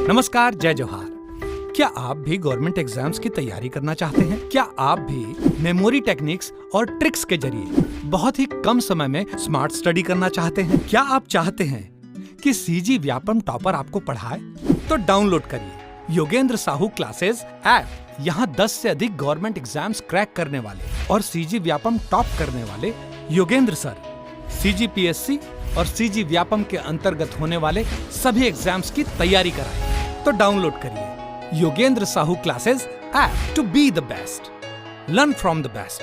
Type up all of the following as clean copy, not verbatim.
नमस्कार, जय जोहार। क्या आप भी गवर्नमेंट एग्जाम्स की तैयारी करना चाहते हैं? क्या आप भी मेमोरी टेक्निक्स और ट्रिक्स के जरिए बहुत ही कम समय में स्मार्ट स्टडी करना चाहते हैं? क्या आप चाहते हैं कि सीजी व्यापम टॉपर आपको पढ़ाए? तो डाउनलोड करिए योगेंद्र साहू क्लासेस ऐप। यहाँ 10 से अधिक गवर्नमेंट एग्जाम्स क्रैक करने वाले और सीजी व्यापम टॉप करने वाले योगेंद्र सर सीजीपीएससी और सीजी व्यापम के अंतर्गत होने वाले सभी एग्जाम्स की तैयारी कराएं। तो डाउनलोड करिए Yogendra Sahu classes app to be the best, learn from the best.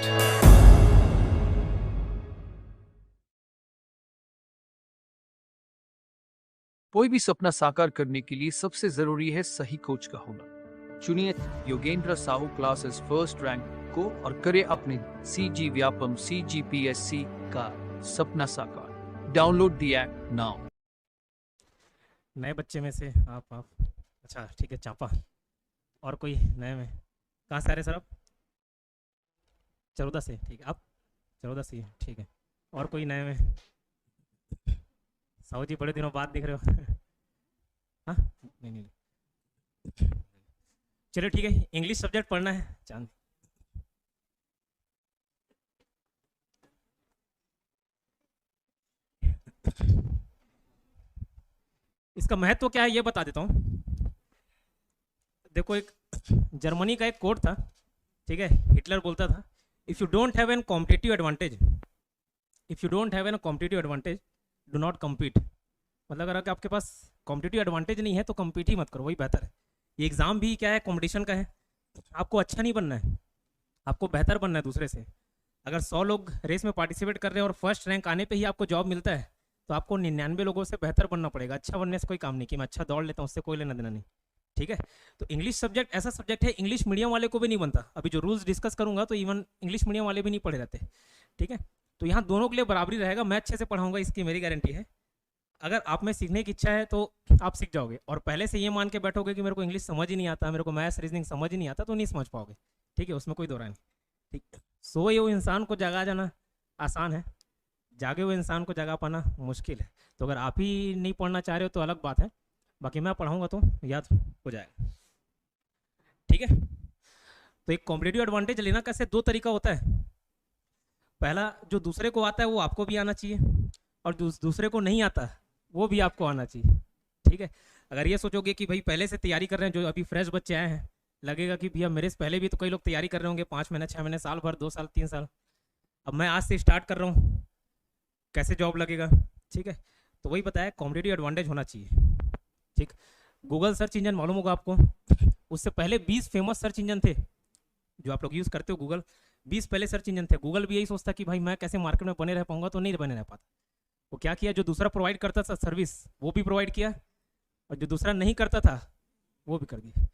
कोई भी सपना साकार करने के लिए सबसे जरूरी है सही कोच का होना। चुनिए Yogendra Sahu classes first rank को और करे अपने सीजी व्यापम सीजीपीएससी का सपना साकार। Download the app now. नए बच्चे में से आप अच्छा ठीक है, चापा और कोई नए में कहाँ से आ रहे सर आप? चरोदा से, ठीक है। आप चरोदा से, ठीक है। और कोई नए में? साहू जी बड़े दिनों बाद दिख रहे हो। हाँ नहीं, चलो ठीक है। इंग्लिश सब्जेक्ट पढ़ना है चांद। इसका महत्व क्या है ये बता देता हूँ। देखो, एक जर्मनी का एक कोट था, ठीक है। हिटलर बोलता था, if you don't have an competitive advantage, if you don't have an competitive advantage do not compete. मतलब अगर आपके पास कॉम्पिटिटिव एडवांटेज नहीं है तो कम्पीट ही मत करो, वही बेहतर है। ये एग्ज़ाम भी क्या है, कॉम्पिटिशन का है। आपको अच्छा नहीं बनना है, आपको बेहतर बनना है दूसरे से। अगर 100 लोग रेस में पार्टिसिपेट कर रहे हैं और फर्स्ट रैंक आने पे ही आपको जॉब मिलता है तो आपको 99 लोगों से बेहतर बनना पड़ेगा। अच्छा बनने से कोई काम नहीं कि मैं अच्छा दौड़ लेता हूँ, उससे कोई लेना देना नहीं, ठीक है। तो इंग्लिश सब्जेक्ट ऐसा सब्जेक्ट है, इंग्लिश मीडियम वाले को भी नहीं बनता। अभी जो रूल्स डिस्कस करूंगा तो इवन इंग्लिश मीडियम वाले भी नहीं पढ़े रहते, ठीक है। तो यहाँ दोनों के लिए बराबरी रहेगा। मैं अच्छे से पढ़ाऊंगा, इसकी मेरी गारंटी है। अगर आप में सीखने की इच्छा है तो आप सीख जाओगे, और पहले से ये मान के बैठोगे कि मेरे को इंग्लिश समझ ही नहीं आता, मेरे को मैथ्स रीजनिंग समझ ही नहीं आता, तो नहीं समझ पाओगे, ठीक है। उसमें कोई दो राय नहीं, ठीक। सोए हुए इंसान को जगा जाना आसान है, जागे हुए इंसान को जगा पाना मुश्किल है। तो अगर आप ही नहीं पढ़ना चाह रहे हो तो अलग बात है, बाकी मैं पढ़ाऊंगा तो याद हो जाएगा, ठीक है। तो एक कॉम्पिटिटिव एडवांटेज लेना कैसे, दो तरीका होता है। पहला, जो दूसरे को आता है वो आपको भी आना चाहिए, और दूसरे को नहीं आता वो भी आपको आना चाहिए, ठीक है। अगर ये सोचोगे कि भाई पहले से तैयारी कर रहे हैं, जो अभी फ्रेश बच्चे आए हैं, लगेगा कि भैया मेरे से पहले भी तो कई लोग तैयारी कर रहे होंगे, 5 महीने 6 महीने साल भर 2 साल 3 साल, अब मैं आज से स्टार्ट कर रहा हूँ, कैसे जॉब लगेगा, ठीक है। तो वही बताया, कॉम्पिटिटिव एडवांटेज होना चाहिए, ठीक। गूगल सर्च इंजन मालूम होगा आपको, उससे पहले 20 फेमस सर्च इंजन थे जो आप लोग यूज़ करते हो। गूगल 20 पहले सर्च इंजन थे। गूगल भी यही सोचता कि भाई मैं कैसे मार्केट में बने रह पाऊंगा, तो नहीं बने रह पाता। वो क्या किया, जो दूसरा प्रोवाइड करता था सर्विस वो भी प्रोवाइड किया, और जो दूसरा नहीं करता था वो भी कर दिया,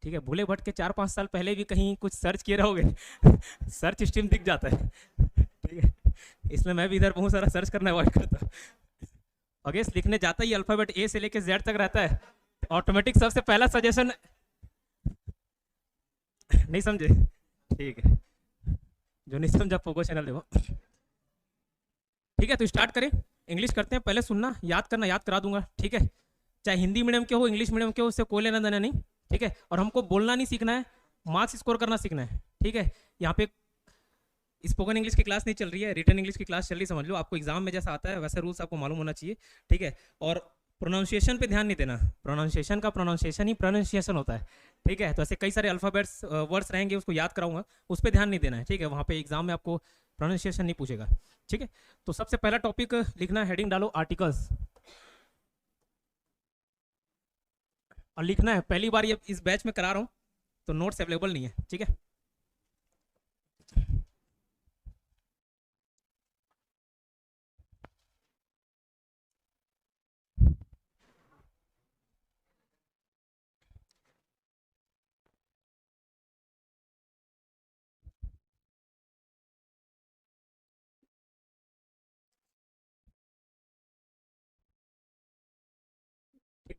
ठीक है। भूले भटके 4-5 साल पहले भी कहीं कुछ सर्च किए रहोगे सर्च स्ट्रीम दिख जाता है, ठीक है। इसलिए मैं भी इधर बहुत सारा सर्च करना अवॉइड करता हूँ। अगेंस्ट लिखने जाता ही अल्फ़ाबेट ए से लेके जेड तक रहता है, ऑटोमेटिक सबसे पहला सजेशन नहीं समझे, ठीक है। जो नहीं समझा पोगो चैनल देखो, ठीक है। तो स्टार्ट करें, इंग्लिश करते हैं। पहले सुनना, याद करना, याद करा दूंगा, ठीक है। चाहे हिंदी मीडियम के हो इंग्लिश मीडियम के हो, उससे कोई लेना देना नहीं, ठीक है। और हमको बोलना नहीं सीखना है, मार्क्स स्कोर करना सीखना है, ठीक है। यहाँ पे स्पोकन इंग्लिश की क्लास नहीं चल रही है, रिटन इंग्लिश की क्लास चल रही, समझ लो। आपको एग्जाम में जैसा आता है वैसे रूल्स आपको मालूम होना चाहिए, ठीक है। और प्रोनाउंसिएशन पे ध्यान नहीं देना, प्रोनाउंसिएशन का प्रोनाउंसिएशन ही प्रोनाउंसिएशन होता है, ठीक है। तो ऐसे कई सारे अल्फ़ाबेट्स वर्ड्स रहेंगे, उसको याद कराऊंगा, उस पर ध्यान नहीं देना है, ठीक है। वहाँ पे एग्जाम में आपको प्रोनाउंसिएशन नहीं पूछेगा, ठीक है। तो सबसे पहला टॉपिक लिखना, हेडिंग डालो आर्टिकल्स, और लिखना है। पहली बार ये इस बैच में करा रहा हूँ तो नोट्स अवेलेबल नहीं है, ठीक है।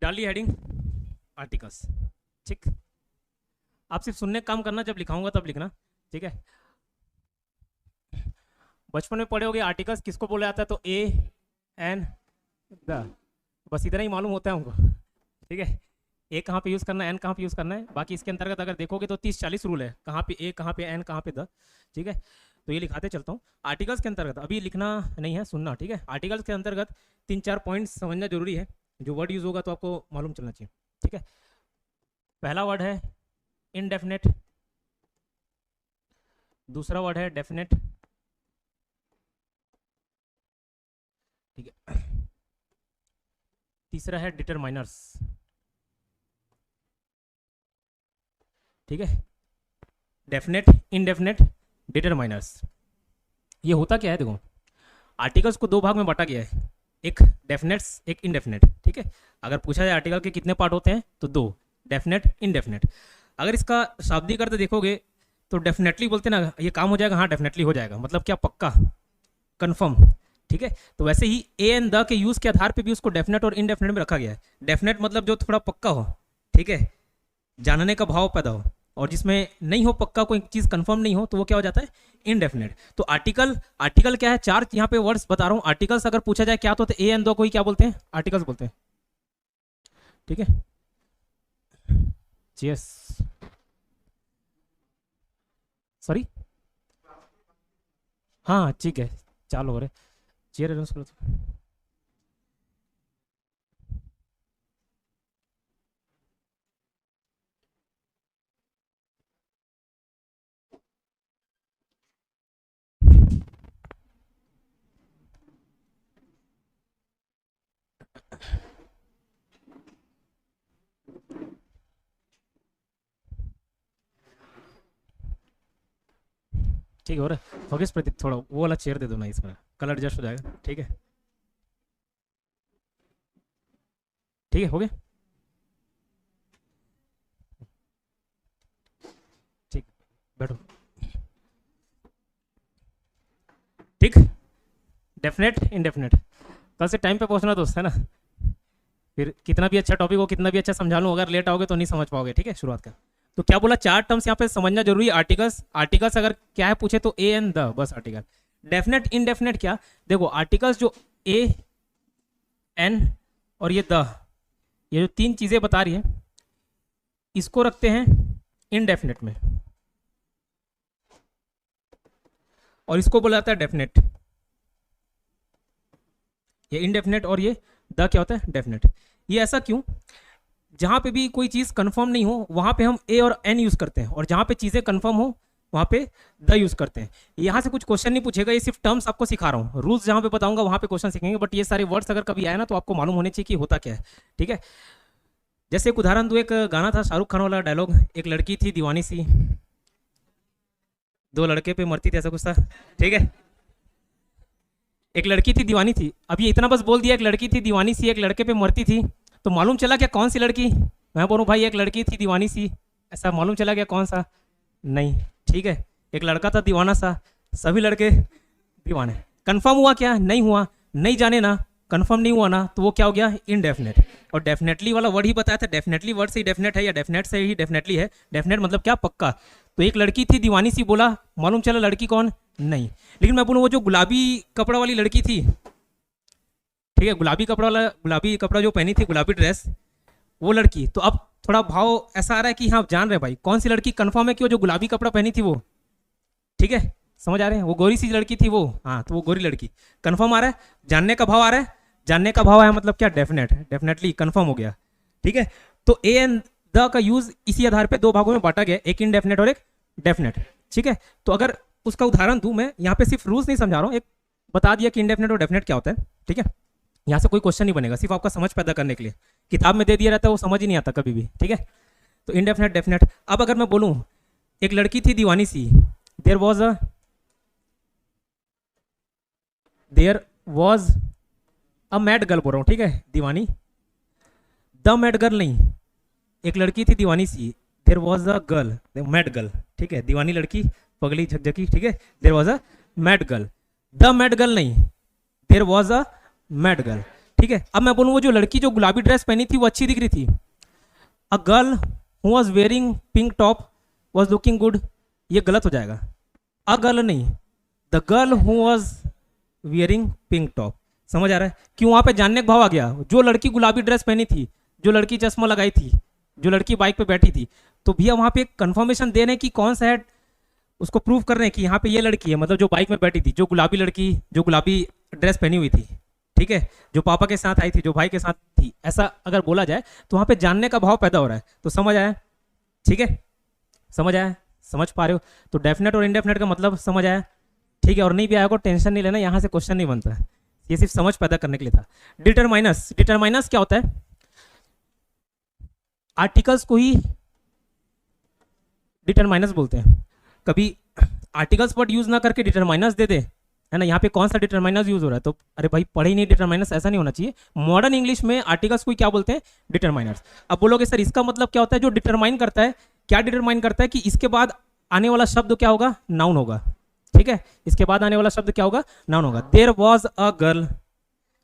डाली हेडिंग आर्टिकल्स, ठीक। आप सिर्फ सुनने का काम करना, जब लिखाऊंगा तब लिखना, ठीक है। बचपन में पढ़े होगे आर्टिकल्स किसको बोला जाता है, तो ए एन द, बस इतना ही मालूम होता है हमको, ठीक है। ए कहाँ पे यूज़ करना है, एन कहाँ पे यूज़ करना है। बाकी इसके अंतर्गत अगर देखोगे तो 30-40 रूल है, कहाँ पे ए, कहाँ पे एन, कहाँ पे द। ठीक है, तो ये लिखाते चलता हूँ। आर्टिकल्स के अंतर्गत अभी लिखना नहीं है, सुनना। ठीक है, आर्टिकल्स के अंतर्गत 3-4 पॉइंट्स समझना जरूरी है। जो वर्ड यूज़ होगा तो आपको मालूम चलना चाहिए। ठीक है, पहला वर्ड है इनडेफिनेट, दूसरा वर्ड है डेफिनेट। ठीक है, तीसरा है डिटरमाइनर्स। ठीक है, डेफिनेट, इनडेफिनेट, डिटरमाइनर्स। ये होता क्या है, देखो आर्टिकल्स को दो भाग में बांटा गया है, एक डेफिनेट्स, एक इनडेफिनेट। ठीक है, अगर पूछा जाए आर्टिकल के कितने पार्ट होते हैं तो दो, डेफिनेट, इनडेफिनेट। अगर इसका शाब्दिक अर्थ देखोगे तो डेफिनेटली बोलते ना ये काम हो जाएगा, हाँ डेफिनेटली हो जाएगा, मतलब क्या, पक्का, कंफर्म। ठीक है, तो वैसे ही ए एंड द के यूज के आधार पे भी उसको डेफिनेट और इनडेफिनेट में रखा गया है। डेफिनेट मतलब जो थोड़ा पक्का हो, ठीक है, जानने का भाव पैदा हो, और जिसमें नहीं हो पक्का, कोई चीज कंफर्म नहीं हो, तो वो क्या हो जाता है, इनडेफिनेट। तो आर्टिकल, आर्टिकल क्या है, चार यहाँ पे वर्ड्स बता रहा हूँ। आर्टिकल्स अगर पूछा जाए क्या तो ए एंड दो को ही क्या बोलते हैं, आर्टिकल्स बोलते हैं। ठीक है, यस, सॉरी, हाँ ठीक है, चालू हो रहे, चेयर अरेंज करो। ठीक है, हो रहा है, फोकस प्रतीक, थोड़ा वो वाला चेयर दे दो ना, इसमें कलर एडजस्ट हो जाएगा। ठीक है, ठीक है, हो गया, ठीक, बैठो। ठीक, डेफिनेट, इनडेफिनेट, कल से टाइम पे पहुंचना दोस्त, है ना। फिर कितना भी अच्छा टॉपिक हो, कितना भी अच्छा समझा लूँ, अगर लेट आओगे तो नहीं समझ पाओगे। ठीक है, शुरुआत का तो क्या बोला, चार टर्म्स यहाँ पे समझना जरूरी है। आर्टिकल्स, आर्टिकल्स अगर क्या है पूछे तो ए एंड द, बस आर्टिकल। डेफिनेट, इनडेफिनेट क्या, देखो आर्टिकल्स जो ए, एन और ये द, ये जो तीन चीजें बता रही है, इसको रखते हैं इनडेफिनेट में, और इसको बोला जाता है डेफिनेट। ये इनडेफिनेट और ये द क्या होता है, डेफिनेट। ये ऐसा क्यों, जहां पे भी कोई चीज कंफर्म नहीं हो वहां पे हम ए और एन यूज करते हैं, और जहां पे चीजें कंफर्म हो वहां पे द यूज करते हैं। यहां से कुछ क्वेश्चन नहीं पूछेगा, ये सिर्फ टर्म्स आपको सिखा रहा हूँ, रूल्स जहां पे बताऊंगा वहां पे क्वेश्चन सीखेंगे, बट ये सारे वर्ड्स अगर कभी आए ना तो आपको मालूम होने चाहिए कि होता क्या है। ठीक है, जैसे एक उदाहरण दूं, एक गाना था शाहरुख खान वाला डायलॉग, एक लड़की थी दीवानी सी, दो लड़के पे मरती थी, ऐसा कुछ था। ठीक है, एक लड़की थी दीवानी थी, अब ये इतना बस बोल दिया, एक लड़की थी दीवानी सी, एक लड़के पे मरती थी, तो मालूम चला क्या कौन सी लड़की, मैं बोलूँ भाई एक लड़की थी दीवानी सी, ऐसा मालूम चला क्या कौन सा, नहीं। ठीक है, एक लड़का था दीवाना सा, सभी लड़के दीवाने। कंफर्म हुआ क्या, नहीं हुआ, नहीं जाने ना, कंफर्म नहीं हुआ ना, तो वो क्या हो गया, इनडेफिनेट। और डेफिनेटली वाला वर्ड ही बताया था, डेफिनेटली वर्ड से ही डेफिनेट है, या डेफिनेट से ही डेफिनेटली है। डेफिनेट मतलब क्या, पक्का। तो एक लड़की थी दीवानी सी बोला, मालूम चला लड़की कौन, नहीं। लेकिन मैं बोलूँ वो जो गुलाबी कपड़ा वाली लड़की थी, ठीक है, गुलाबी कपड़ा वाला, गुलाबी कपड़ा जो पहनी थी, गुलाबी ड्रेस, वो लड़की, तो अब थोड़ा भाव ऐसा आ रहा है कि हाँ जान रहे भाई कौन सी लड़की, कंफर्म है कि वो जो गुलाबी कपड़ा पहनी थी वो, ठीक है, समझ आ रहे हैं, वो गोरी सी लड़की थी वो, हाँ तो वो गोरी लड़की, कंफर्म आ रहा है, जानने का भाव आ रहा है, जानने का भाव आया मतलब क्या, डेफिनेट, डेफिनेटली कंफर्म हो गया। ठीक है, तो ए एंड द का यूज इसी आधार पे दो भागों में बांटा गया, एक इनडेफिनेट और एक डेफिनेट। ठीक है, तो अगर उसका उदाहरण दूं, मैं यहाँ पे सिर्फ रूल्स नहीं समझा रहा हूँ, एक बता दिया कि इनडेफिनेट और डेफिनेट क्या होता है। ठीक है, यहाँ से कोई क्वेश्चन नहीं बनेगा, सिर्फ आपका समझ पैदा करने के लिए, किताब में दे दिया रहता है वो समझ ही नहीं आता कभी भी। ठीक है, तो इनडेफिनेट, डेफिनेट। अब अगर मैं बोलूँ एक लड़की थी दीवानी सी, there was a mad girl बोल रहा हूँ, ठीक है, दीवानी, द मैड गर्ल नहीं, एक लड़की थी दीवानी सी, there was a girl, mad girl, ठीक है, दीवानी लड़की पगली झकझकी, ठीक है, there was a mad girl, the mad girl नहीं, there was a mad girl. ठीक है, अब मैं बोलूँ वो जो लड़की जो गुलाबी ड्रेस पहनी थी वो अच्छी दिख रही थी, a girl who was wearing pink top was looking good, ये गलत हो जाएगा, अ गर्ल नहीं, the girl who was wearing pink top. समझ आ रहा है क्यों, वहां पे जानने का भाव आ गया, जो लड़की गुलाबी ड्रेस पहनी थी, जो लड़की चश्मा लगाई थी, जो लड़की बाइक पे बैठी थी, तो भैया वहाँ पे कंफर्मेशन दे रहे हैं कि कौन सा है, उसको प्रूव कर रहे हैं कि यहाँ पे ये लड़की है, मतलब जो बाइक में बैठी थी, जो गुलाबी लड़की, जो गुलाबी ड्रेस पहनी हुई थी, ठीक है, जो पापा के साथ आई थी, जो भाई के साथ थी, ऐसा अगर बोला जाए तो वहाँ पे जानने का भाव पैदा हो रहा है। तो समझ आया? ठीक है, समझ आया? समझ पा रहे हो? तो डेफिनेट और इनडेफिनेट का मतलब समझ आया? ठीक है, और नहीं भी आया को टेंशन नहीं लेना, यहाँ से क्वेश्चन नहीं बनता है, ये सिर्फ समझ पैदा करने के लिए था। डिटरमाइनस, डिटरमाइनस क्या होता है? आर्टिकल्स को ही डिटरमाइनस बोलते हैं। कभी आर्टिकल्स वर्ड यूज ना करके डिटरमाइनस दे दे, है ना, यहाँ पे कौन सा डिटरमाइनस यूज हो रहा है, तो अरे भाई पढ़े ही नहीं डिटरमाइनस, ऐसा नहीं होना चाहिए। मॉडर्न इंग्लिश में आर्टिकल्स को क्या बोलते हैं? डिटरमाइनर्स। अब बोलोगे सर इसका मतलब क्या होता है? जो डिटरमाइन करता है, क्या डिटरमाइन करता है कि इसके बाद आने वाला शब्द क्या होगा? नाउन होगा। ठीक है, इसके बाद आने वाला शब्द क्या होगा? नाउन होगा। देयर वॉज अ गर्ल,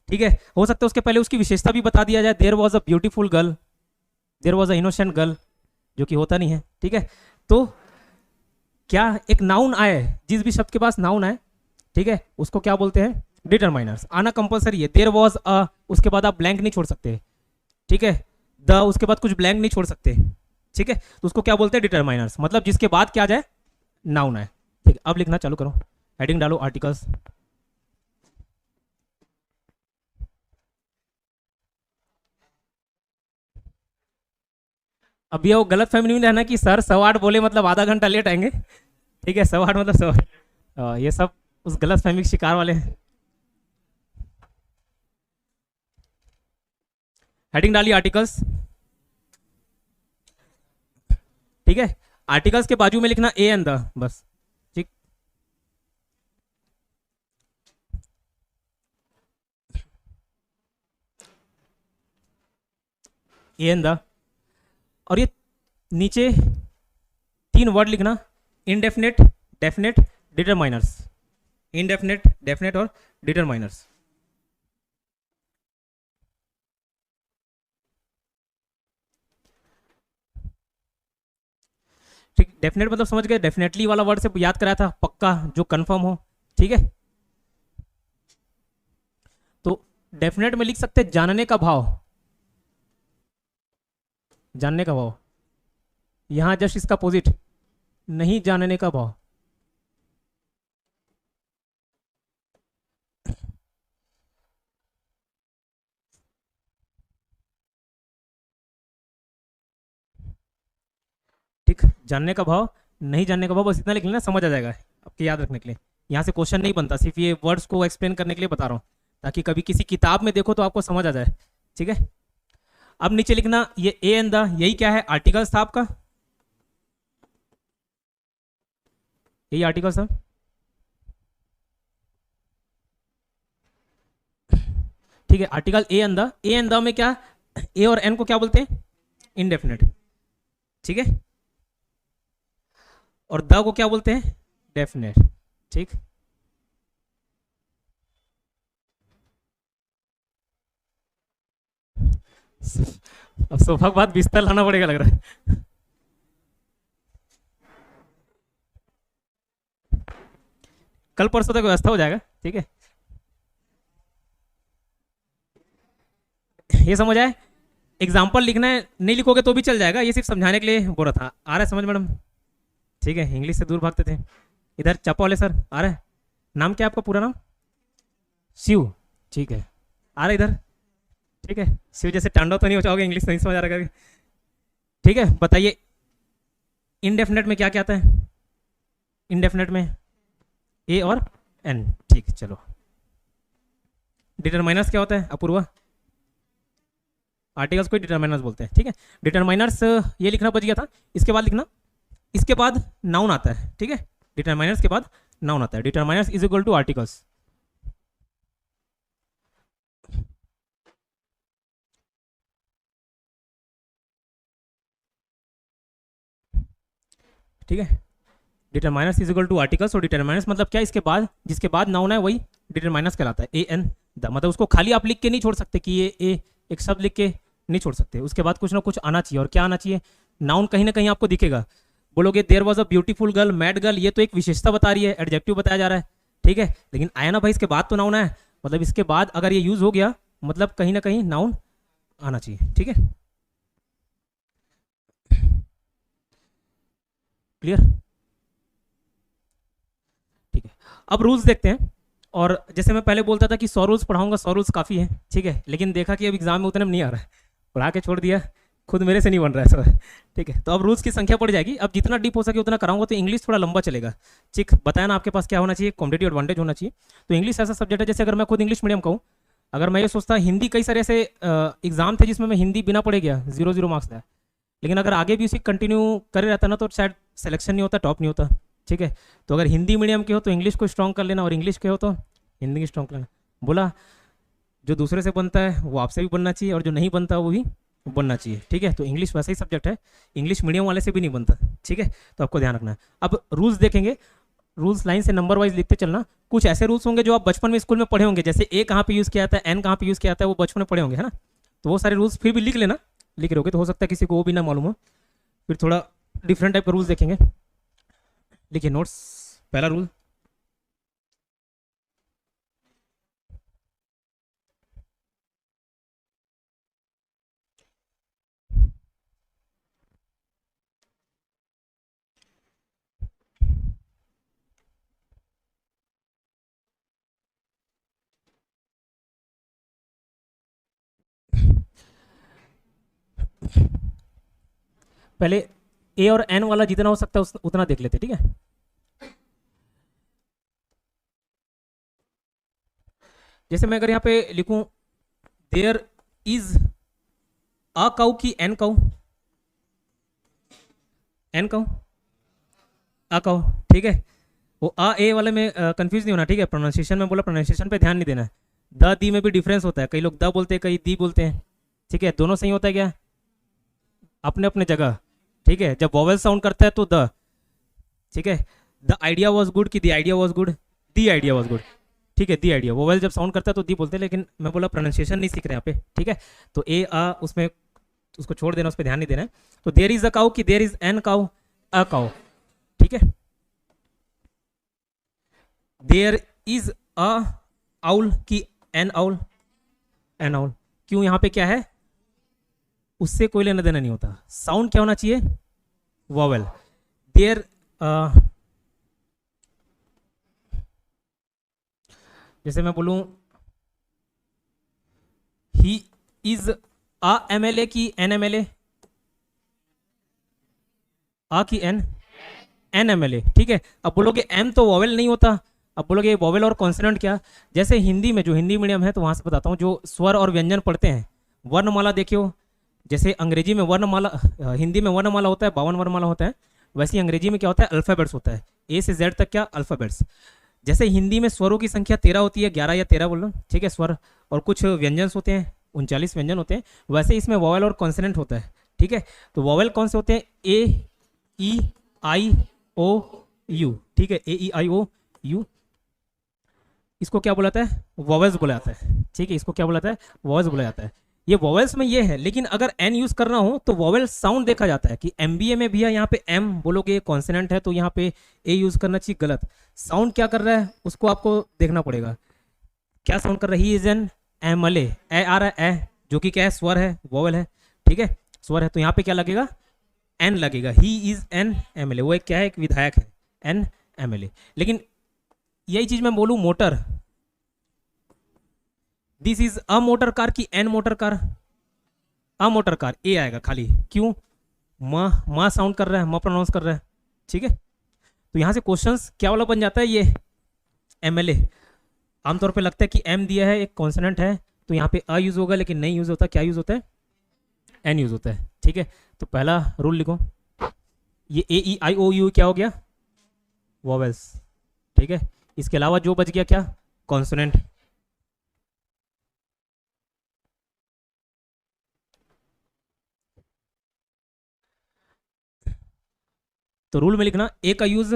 ठीक है, हो सकता है उसके पहले उसकी विशेषता भी बता दिया जाए, there was a beautiful girl, there was an innocent girl, जो कि होता नहीं है। ठीक है, तो क्या एक नाउन आए, जिस भी शब्द के पास नाउन आए, ठीक है, उसको क्या बोलते हैं? डिटरमाइनर्स। आना कंपलसरी है। देयर वॉज अ, उसके बाद आप ब्लैंक नहीं छोड़ सकते, ठीक है, द, उसके बाद कुछ ब्लैंक नहीं छोड़ सकते, ठीक है, तो उसको क्या बोलते हैं? डिटरमाइनर्स। मतलब जिसके बाद क्या जाए? नाउन आए। ठीक है, अब लिखना चालू करो, हेडिंग डालो आर्टिकल्स। अब ये वो गलत फहमी नहीं रहना कि सर 8:15 बोले मतलब आधा घंटा लेट आएंगे। ठीक है, 8:15 मतलब 8:15, ये सब उस गलत फहमी के शिकार वाले हैं। हेडिंग डाली आर्टिकल्स, ठीक है, आर्टिकल्स के बाजू में लिखना ए एंड द, बस। ठीक, ए एंड द, और ये नीचे 3 वर्ड लिखना, indefinite, definite, determiners. Indefinite, definite और डिटरमाइनर्स। ठीक, डेफिनेट मतलब समझ गए, डेफिनेटली वाला वर्ड से याद कराया था, पक्का, जो कंफर्म हो। ठीक है, तो डेफिनेट में लिख सकते हैं जानने का भाव, जानने का भाव। यहां जस्ट इसका अपोजिट, नहीं जानने का भाव। ठीक, जानने का भाव, नहीं जानने का भाव, बस इतना लिख लेना, समझ आ जाएगा आपके याद रखने के लिए। यहाँ से क्वेश्चन नहीं बनता, सिर्फ ये वर्ड्स को एक्सप्लेन करने के लिए बता रहा हूँ, ताकि कभी किसी किताब में देखो तो आपको समझ आ जाए। ठीक है, अब नीचे लिखना ये ए एंड द, यही क्या है? आर्टिकल्स था आपका, यही आर्टिकल्स था। ठीक है, article A and the, A and the में क्या? ए और एन को क्या बोलते हैं? इनडेफिनेट। ठीक है, और द को क्या बोलते हैं? डेफिनेट। ठीक, अब सोफा के बाद बिस्तर लाना पड़ेगा लग रहा है। कल परसों तक व्यवस्था हो जाएगा। ठीक है, ये समझ आए? एग्जाम्पल लिखना है, नहीं लिखोगे तो भी चल जाएगा, ये सिर्फ समझाने के लिए बोल रहा था। आ रहा है समझ मैडम? ठीक है, इंग्लिश से दूर भागते थे। इधर चापा वाले सर आ रहा है? नाम क्या है आपका? पूरा नाम? शिव। ठीक है, आ रहा है इधर? ठीक है, शिव जैसे टांडव तो नहीं हो जाओगे, इंग्लिश नहीं समझ आ रहा है। ठीक है, बताइए इनडेफिनेट में क्या क्या आता है? इनडेफिनेट में ए और एन। ठीक, चलो डिटरमाइनर्स क्या होता है अपूर्वा? आर्टिकल्स को डिटरमाइनर्स बोलते हैं। ठीक है, डिटरमाइनर्स ये लिखना बच गया था। इसके बाद लिखना, इसके बाद नाउन आता है। ठीक है, डिटरमाइनर्स के बाद नाउन आता है। Determiners is equal to articles. ठीक है, determiners is equal to articles, और डिटरमाइनर्स मतलब क्या? इसके बाद, जिसके बाद नाउन है वही डिटरमाइनर्स कहलाता है। ए एन द, मतलब उसको खाली आप लिख के नहीं छोड़ सकते कि ये ए, एक शब्द लिख के नहीं छोड़ सकते, उसके बाद कुछ ना कुछ आना चाहिए। और क्या आना चाहिए? नाउन कहीं ना कहीं आपको दिखेगा। बोलोगे there was a beautiful girl, mad girl, ये तो एक विशेषता बता रही है, एडजेक्टिव बताया जा रहा है। ठीक है, लेकिन आया ना भाई, इसके बाद तो नाउन है, मतलब इसके बाद अगर ये यूज हो गया, मतलब कहीं ना कहीं नाउन आना चाहिए। ठीक है, क्लियर? ठीक है, अब रूल्स देखते हैं। और जैसे मैं पहले बोलता था कि 100 रूल्स पढ़ाऊंगा, 100 रूल्स काफ़ी है, ठीक है, लेकिन देखा कि अब एग्जाम में उतने में नहीं आ रहा है, पढ़ा के छोड़ दिया, खुद मेरे से नहीं बन रहा है सर। ठीक है, तो अब रूल्स की संख्या बढ़ जाएगी। अब जितना डीप हो सके उतना कराऊंगा, तो इंग्लिश थोड़ा लंबा चलेगा। ठीक, बताया ना आपके पास क्या होना चाहिए, कॉम्पिटिटिव एडवांटेज होना चाहिए। तो इंग्लिश ऐसा सब्जेक्ट है, जैसे अगर मैं खुद इंग्लिश मीडियम कहूँ, अगर मैं ये सोचता हिंदी, कई सारे ऐसे एग्जाम थे जिसमें मैं हिंदी बिना पढ़े गया, 0 मार्क्स लाया, लेकिन अगर आगे भी उसी कंटिन्यू करे रहता ना तो शायद सिलेक्शन नहीं होता, टॉप नहीं होता। ठीक है, तो अगर हिंदी मीडियम के हो तो इंग्लिश को स्ट्रॉन्ग कर लेना, और इंग्लिश के हो तो हिंदी की स्ट्रॉन्ग कर लेना। बोला जो दूसरे से बनता है वो आपसे भी बनना चाहिए, और जो नहीं बनता वो भी बनना चाहिए। ठीक है, तो इंग्लिश वैसा ही सब्जेक्ट है, इंग्लिश मीडियम वाले से भी नहीं बनता। ठीक है, तो आपको ध्यान रखना है। अब रूल्स देखेंगे, रूल्स लाइन से नंबर वाइज लिखते चलना। कुछ ऐसे रूल्स होंगे जो आप बचपन में स्कूल में पढ़े होंगे, जैसे ए कहाँ पे यूज़ किया जाता है, एन कहाँ पे यूज़ किया जाता है, वो बचपन में पढ़े होंगे, है ना। तो वो सारे रूल्स फिर भी लिख लेना, लिख रहे होगे तो हो सकता है किसी को वो भी ना मालूम हो, फिर थोड़ा डिफरेंट टाइप का रूल्स देखेंगे। लिखिए नोट्स। पहला रूल, पहले ए और एन वाला जितना हो सकता है उतना देख लेते। ठीक है, जैसे मैं अगर यहाँ पे लिखूं देयर इज अ काउ की an cow, an cow, a cow. ठीक है, वो अ ए वाले में कंफ्यूज नहीं होना। ठीक है, प्रोनाउंसिएशन में बोला, प्रोनाउंसिएशन पे ध्यान नहीं देना है। द दी में भी डिफरेंस होता है, कई लोग द बोलते हैं, कई दी बोलते हैं। ठीक है, दोनों सही होता है क्या, अपने अपने जगह। ठीक है, जब वॉवेल साउंड करता है तो द। ठीक है, द आइडिया वॉज गुड की the idea was good, the idea was good. ठीक है, दी आइडिया, वोवेल जब साउंड करता है तो दी बोलते हैं, लेकिन मैं बोला प्रोनाउंसिएशन नहीं सीख रहे यहाँ पे। ठीक है, तो ए आ उसमें उसको छोड़ देना, उस पर ध्यान नहीं देना है। तो देयर इज अ काउ की there is an cow, a cow. ठीक है, देयर इज अ आउल की एन आउल, एन आउल। क्यों, यहाँ पे क्या है, उससे कोई लेना देना नहीं होता। साउंड क्या होना चाहिए, वोवेल। देयर जैसे मैं बोलूं ही इज अ एमएलए की एन एमएलए, आ की एन, एन एमएलए। ठीक है, अब बोलोगे एम तो वोवेल नहीं होता, अब बोलोगे वोवेल और कॉन्सोनेंट क्या। जैसे हिंदी में, जो हिंदी मीडियम है तो वहां से बताता हूँ, जो स्वर और व्यंजन पढ़ते हैं, वर्णमाला देखियो। जैसे अंग्रेजी में वर्णमाला, हिंदी में वर्णमाला होता है, 52 वर्णमाला होता है, वैसे ही अंग्रेजी में क्या होता है, अल्फाबेट्स होता है, ए से जेड तक क्या अल्फाबेट्स। जैसे हिंदी में स्वरों की संख्या 13 होती है, 11 या 13 बोल लो। ठीक है, स्वर, और कुछ व्यंजन होते हैं, 39 व्यंजन होते हैं, वैसे इसमें वोवेल और कॉन्सोनेंट होता है। ठीक है, तो वोवेल कौन से होते हैं, ए ई आई ओ यू। ठीक है, ए ई आई ओ यू, इसको क्या बोला जाता है, वोवेल्स बोला जाता है। ठीक है, इसको क्या बोला जाता है, वोवेल्स बोला जाता है। ये वोवेल्स में ये है, लेकिन अगर एन यूज करना हो तो वोवेल साउंड देखा जाता है कि एमबीए में भी है, यहाँ पे एम बोलोगे कॉन्सोनेंट है तो यहाँ पे ए यूज करना चाहिए, गलत। साउंड क्या कर रहा है उसको आपको देखना पड़ेगा, क्या साउंड कर रही है, इज एन एमले, ए आ रहा है, ए जो कि क्या है, स्वर है, वोवेल है। ठीक है, स्वर है, तो यहाँ पे क्या लगेगा, एन लगेगा। ही इज एन एमएलए, वो एक क्या है, एक विधायक है, एन एमएलए। लेकिन यही चीज मैं बोलूं motor, this is a motor car की an motor car, a motor car, a आएगा खाली। क्यों, माँ साउंड कर रहा है, माँ प्रोनाउंस कर रहा है। ठीक है, तो यहां से क्वेश्चंस क्या वाला बन जाता है, ये एमएलए। आमतौर पे लगता है कि एम दिया है, एक कॉन्सोनेंट है, तो यहाँ पे अ यूज होगा, लेकिन नहीं यूज होता। क्या यूज होता है, एन यूज होता है। ठीक है, तो पहला रूल लिखो, ये ए ई आई ओ यू क्या हो गया, वोवेल्स। ठीक है, इसके अलावा जो बच गया क्या, कॉन्सोनेंट। तो रूल में लिखना, ए का यूज,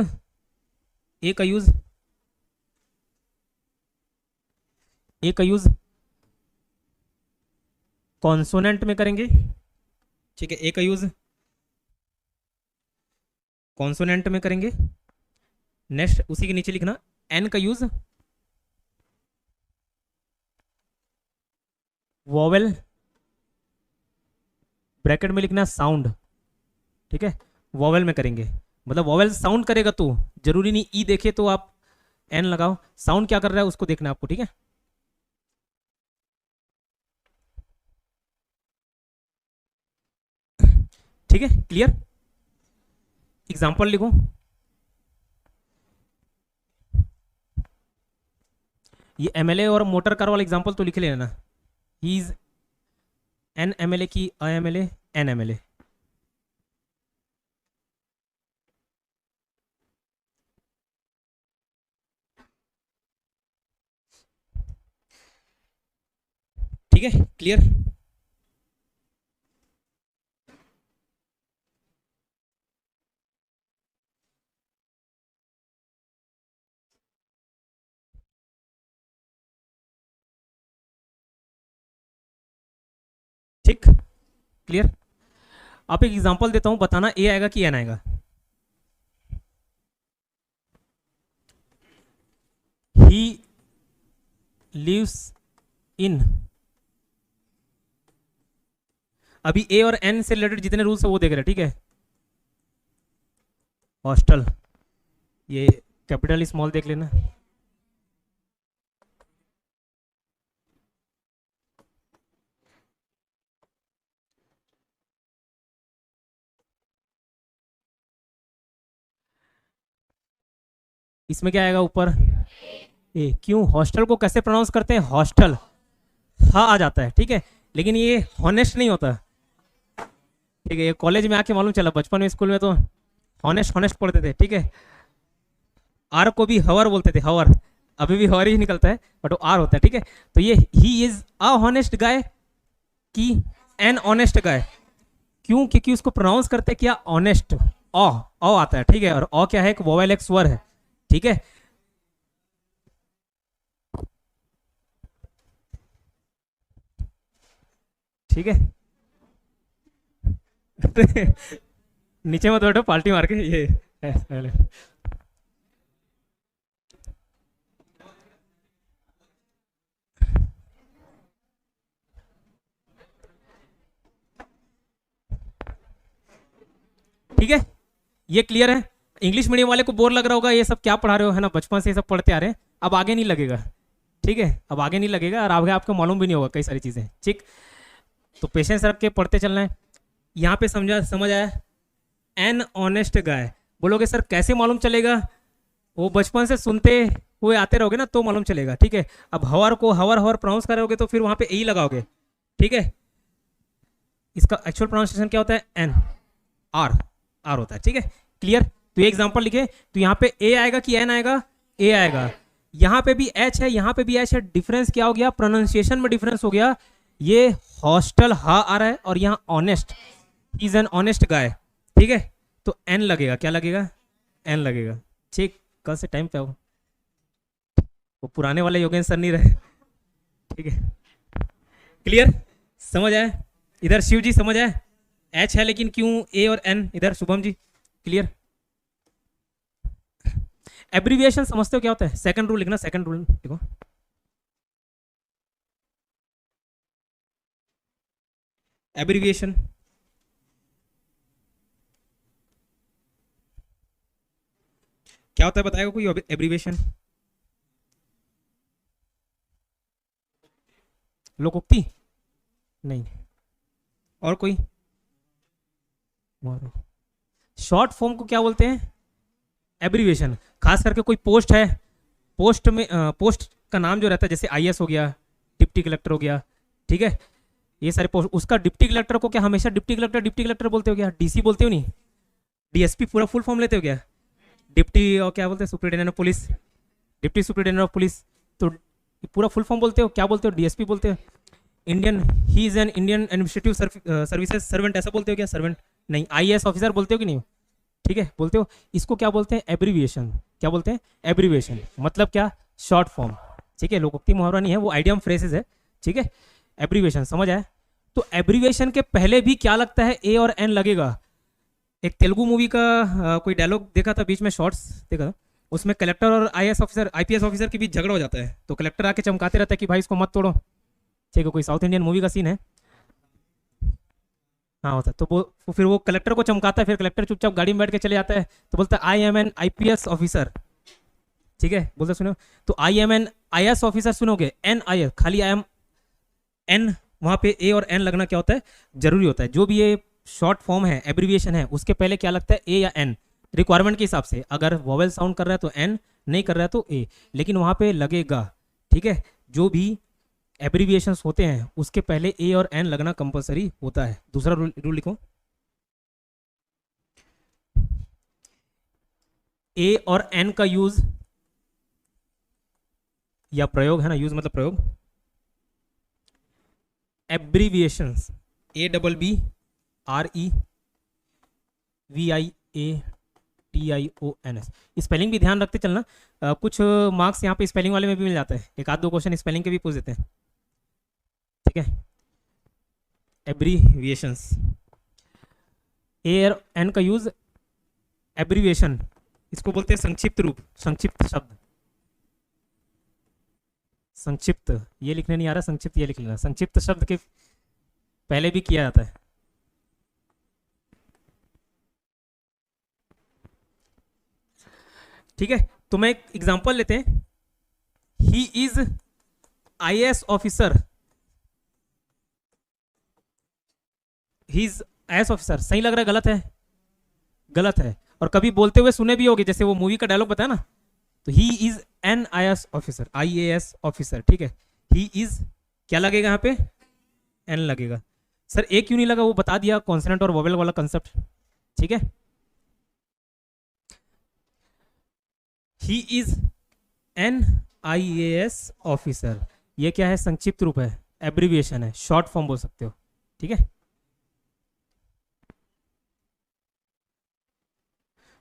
ए का यूज, ए का यूज कॉन्सोनेंट में करेंगे। ठीक है, ए का यूज कॉन्सोनेंट में करेंगे। नेक्स्ट उसी के नीचे लिखना, एन का यूज वोवेल, ब्रैकेट में लिखना साउंड। ठीक है, वोवेल में करेंगे। मतलब वॉवेल साउंड करेगा तो जरूरी नहीं ई देखे तो आप एन लगाओ, साउंड क्या कर रहा है उसको देखना है आपको, ठीक है। ठीक है, क्लियर। एग्जाम्पल लिखो, ये एमएलए और मोटर कार वाला एग्जाम्पल तो लिख लेना। ही इज एन एमएलए की अ एमएलए एन एमएलए। ठीक है, क्लियर। ठीक, क्लियर। आप एक एग्जांपल देता हूं, बताना ए आएगा कि एन आएगा। ही लिव्स इन, अभी ए और एन से रिलेटेड जितने रूल्स है वो देख रहे हैं, ठीक है। हॉस्टल, ये कैपिटल स्मॉल देख लेना। इसमें क्या आएगा ऊपर, ए। क्यों, हॉस्टल को कैसे प्रोनाउंस करते हैं, हॉस्टल, हाँ आ जाता है, ठीक है। लेकिन ये हॉनेस्ट नहीं होता, ठीक है। ये कॉलेज में आके मालूम चला, बचपन में स्कूल में तो हॉनेस्ट हॉनेस्ट पढ़ते थे, ठीक है। आर को भी हवर बोलते थे, हवर, अभी भी हवर ही निकलता है बट वो आर होता है, ठीक है। तो ये ही इज अ हॉनेस्ट गाय की एन ऑनेस्ट गाय, क्यों, क्योंकि उसको प्रोनाउंस करते क्या, ऑनेस्ट, ओ आता है, ठीक है। और ओ क्या है, एक वोवेल एक स्वर है, ठीक है। ठीक है। नीचे मत बैठो, पाल्टी मार के ये पहले। ठीक है, ये क्लियर है। इंग्लिश मीडियम वाले को बोर लग रहा होगा, ये सब क्या पढ़ा रहे हो, है ना, बचपन से ये सब पढ़ते आ रहे हैं, अब आगे नहीं लगेगा, ठीक है। अब आगे नहीं लगेगा और आगे आपको मालूम भी नहीं होगा कई सारी चीज़ें, ठीक। तो पेशेंस रख के पढ़ते चलना है। यहाँ पे समझ आया, एन ऑनेस्ट गाय, बोलोगे सर कैसे मालूम चलेगा, वो बचपन से सुनते हुए आते रहोगे ना तो मालूम चलेगा, ठीक है। अब हवर को हवर हवर प्रोनाउंस करोगे तो फिर वहाँ पे ई लगाओगे, ठीक है। इसका एक्चुअल प्रोनाउंसिएशन क्या होता है, एन आर, आर होता है, ठीक है, क्लियर। तो ये एग्जांपल लिखे, तो यहाँ पे ए आएगा कि एन आएगा, ए आएगा। यहाँ पे भी एच है, यहाँ पे भी एच है, डिफरेंस क्या हो गया, प्रोनाउंसिएशन में डिफरेंस हो गया। ये हॉस्टल हा आ रहा है और यहाँ honest, is an honest guy, ठीक है। तो एन लगेगा, क्या लगेगा, एन लगेगा, ठीक। कल से टाइम पे आओ, वो पुराने वाले योगेंद्र सर नहीं रहे, ठीक है, क्लियर, समझ आया। इधर शिव जी समझ आया, एच है लेकिन क्यों ए और एन, इधर शुभम जी क्लियर। एब्रीविएशन समझते हो क्या होता है, सेकंड रूल लिखना, सेकंड रूल देखो, एब्रीविएशन क्या होता है, बताएगा कोई एब्रीविएशन, लोकोक्ति नहीं, और कोई, शॉर्ट फॉर्म को क्या बोलते हैं, एब्रीविएशन। खास करके कोई पोस्ट है, पोस्ट में पोस्ट का नाम जो रहता है, जैसे आईएएस हो गया, डिप्टी कलेक्टर हो गया, ठीक है, ये सारे पोस्ट, उसका डिप्टी कलेक्टर को क्या हमेशा डिप्टी कलेक्टर बोलते हो क्या, डीसी बोलते हो नहीं, डीएसपी पूरा फुल फॉर्म लेते हो क्या, डिप्टी और क्या बोलते हैं, superintendent of police, deputy superintendent of police, तो पूरा फुल फॉर्म बोलते हो, क्या बोलते हो, डीएसपी बोलते हो। Indian, he is an Indian administrative services servant, ऐसा बोलते हो क्या, सर्वेंट नहीं, आईएएस ऑफिसर बोलते हो कि नहीं, ठीक है, बोलते हो। इसको क्या बोलते हैं, एब्रीविएशन, क्या बोलते हैं, एब्रीविएशन, मतलब क्या, शॉर्ट फॉर्म, ठीक है। लोकोक्ति मुहावरा नहीं है, वो आइडियम फ्रेजेस है, ठीक है। एब्रीविएशन समझ आया। तो एब्रीविएशन के पहले भी क्या लगता है, ए और एन लगेगा। एक तेलुगु मूवी का कोई डायलॉग देखा था, बीच में शॉर्ट्स देखा था, उसमें कलेक्टर और आईएएस ऑफिसर, आईपीएस ऑफिसर के बीच झगड़ा हो जाता है, तो कलेक्टर आके चमकाते रहता है कि भाई इसको मत तोड़ो, ठीक है, कोई साउथ इंडियन मूवी का सीन है। हाँ होता है। तो वो फिर वो कलेक्टर को चमकाता है, फिर कलेक्टर चुपचाप गाड़ी में बैठ के चले जाता है, तो बोलता है आई एम एन आईपीएस ऑफिसर, ठीक है, बोलते सुनो। तो आई एम एन आईएएस ऑफिसर सुनोगे, एन आई एस, खाली आई एम एन, वहाँ पे ए और एन लगना क्या होता है, जरूरी होता है। जो भी ये शॉर्ट फॉर्म है, एब्रीविएशन है, उसके पहले क्या लगता है, ए या एन, रिक्वायरमेंट के हिसाब से। अगर वॉवेल साउंड कर रहा है तो एन, नहीं कर रहा है तो ए, लेकिन वहाँ पे लगेगा, ठीक है। जो भी एब्रीविएशंस होते हैं उसके पहले ए और एन लगना कंपलसरी होता है। दूसरा रूल लिखो, ए और एन का यूज या प्रयोग है ना, यूज मतलब प्रयोग, abbreviations, A double B R E V I A T I O N S, spelling भी ध्यान रखते चलना। कुछ मार्क्स यहाँ पे स्पेलिंग वाले में भी मिल जाता है, एक आध दो क्वेश्चन स्पेलिंग के भी पूछ देते हैं, ठीक है। एब्रीविएशंस, ए और एन का यूज, एब्रीविएशन, इसको बोलते हैं संक्षिप्त रूप, संक्षिप्त शब्द, संक्षिप्त, ये लिखने नहीं आ रहा, संक्षिप्त ये लिख लेना। संक्षिप्त शब्द के पहले भी किया जाता है, ठीक है। तो मैं एक एग्जांपल लेते हैं, he is IAS officer, he is IAS officer, सही लग रहा है, गलत है, गलत है। और कभी बोलते हुए सुने भी होगे, जैसे वो मूवी का डायलॉग बताया ना, तो he is an IAS officer, IAS officer, ठीक है। ही इज क्या लगेगा यहाँ पे, एन लगेगा। सर ए क्यों नहीं लगा, वो बता दिया, कॉन्सोनेंट और वोवेल वाला कंसेप्ट, ठीक है। ही इज एन आईएएस ऑफिसर, ये क्या है, संक्षिप्त रूप है, एब्रीविएशन है, शॉर्ट फॉर्म बोल सकते हो, ठीक है।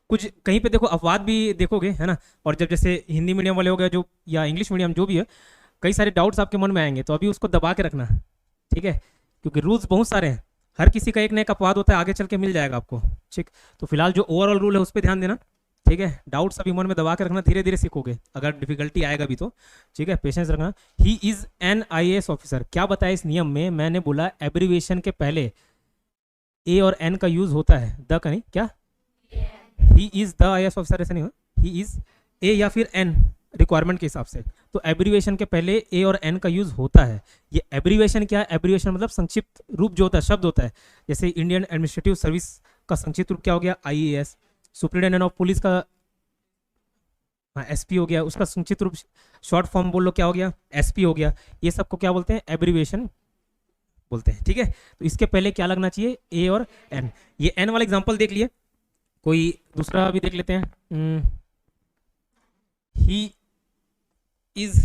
कुछ कहीं पे देखो अपवाद भी देखोगे, है ना। और जब जैसे हिंदी मीडियम वाले हो गए जो, या इंग्लिश मीडियम जो भी है, कई सारे डाउट्स आपके मन में आएंगे, तो अभी उसको दबा के रखना, ठीक है, क्योंकि रूल्स बहुत सारे हैं, हर किसी का एक ना एक अपवाद होता है, आगे चल के मिल जाएगा आपको, ठीक। तो फिलहाल जो ओवरऑल रूल है उस पर ध्यान देना, ठीक है। डाउट्स अभी मन में दबा के रखना, धीरे धीरे सीखोगे, अगर डिफिकल्टी आएगा भी तो, ठीक है, पेशेंस रखना। ही इज एन आईएएस ऑफिसर, क्या बताया इस नियम में, मैंने बोला एब्रीविएशन के पहले ए और एन का यूज होता है, द का नहीं, क्या, he is the IAS officer ऐसा नहीं हो, ही इज ए या फिर एन, रिक्वायरमेंट के हिसाब से। तो एब्रीविएशन के पहले ए और एन का यूज होता है। ये एब्रीविएशन क्या है, एब्रीविएशन मतलब संक्षिप्त रूप जो होता है, शब्द होता है। जैसे इंडियन एडमिनिस्ट्रेटिव सर्विस का संक्षिप्त रूप क्या हो गया, आईएएस। सुप्रिटेंडेंट ऑफ पुलिस का, हाँ, एसपी हो गया, उसका संक्षिप्त रूप शॉर्ट फॉर्म बोल लो क्या हो गया, एसपी हो गया। ये सबको क्या बोलते हैं, एब्रीविएशन बोलते हैं, ठीक है। तो इसके पहले क्या लगना चाहिए, ए और एन। ये एन वाला एग्जाम्पल देख लिए, कोई दूसरा भी देख लेते हैं। He is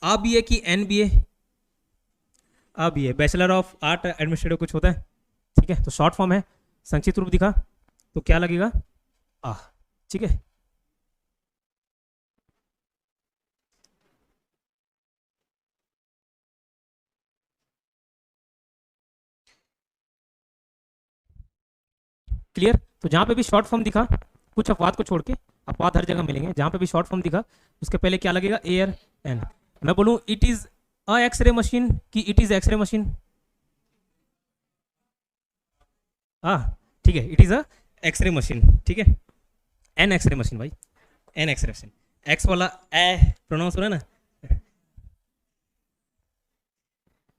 uh B A की एन बी ए, आ B A, bachelor of art administrative कुछ होता है, ठीक है। तो शॉर्ट फॉर्म है, संक्षिप्त रूप दिखा तो क्या लगेगा, आ, ठीक है। क्लियर। तो जहां पे भी शॉर्ट फॉर्म दिखा, कुछ अपवाद को छोड़ के, अपवाद हर जगह मिलेंगे, जहां पे भी शॉर्ट फॉर्म दिखा उसके पहले क्या लगेगा, ए और एन। मैं बोलूं it is a x-ray machine कि इट इज एक्सरे मशीन, ठीक है, it is a x-ray machine, ठीक है। एन एक्सरे मशीन भाई, एन एक्सरे मशीन, एक्स वाला ए प्रोनाउंस हो रहा है ना।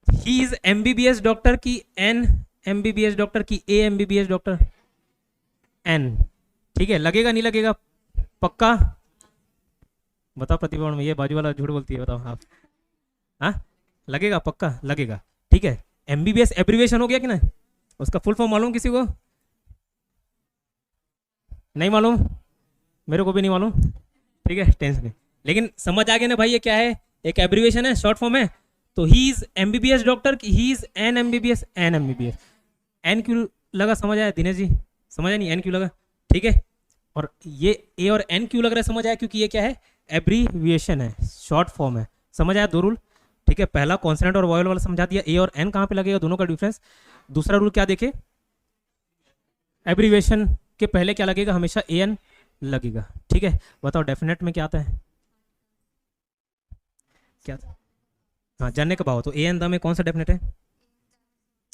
ही इज एमबीबीएस डॉक्टर की एन एमबीबीएस डॉक्टर की ए एमबीबीएस डॉक्टर, एन, ठीक है। लगेगा नहीं लगेगा, पक्का बताओ प्रतिभा में, ये बाजू वाला झूठ बोलती है, बताओ आप, हाँ लगेगा, पक्का लगेगा, ठीक है। एमबीबीएस एब्रीविएशन हो गया कि ना, उसका फुल फॉर्म मालूम किसी को, नहीं मालूम, मेरे को भी नहीं मालूम, ठीक है, टेंशन नहीं, लेकिन समझ आ गया ना भाई, ये क्या है, एक एब्रीविएशन है, शॉर्ट फॉर्म है। तो he is MBBS doctor, he is an MBBS, an MBBS. An क्यों लगा, समझ आया दिनेश जी, समझ आया नहीं, एन क्यों लगा, ठीक है। और ये ए और एन क्यों लग रहा है, समझ आया, क्योंकि ये क्या है, एब्रीविएशन है, शॉर्ट फॉर्म है, समझ आया दो रूल, ठीक है। पहला कॉन्सोनेंट और वॉवेल वाला समझा दिया, ए और एन कहाँ पे लगेगा, दोनों का डिफरेंस। दूसरा रूल क्या देखे, एब्रीविएशन के पहले क्या लगेगा, हमेशा ए एन लगेगा, ठीक है। बताओ डेफिनेट में क्या आता है, क्या था? हाँ, जानने का भाव, तो ए एंड द में कौन सा डेफिनेट है?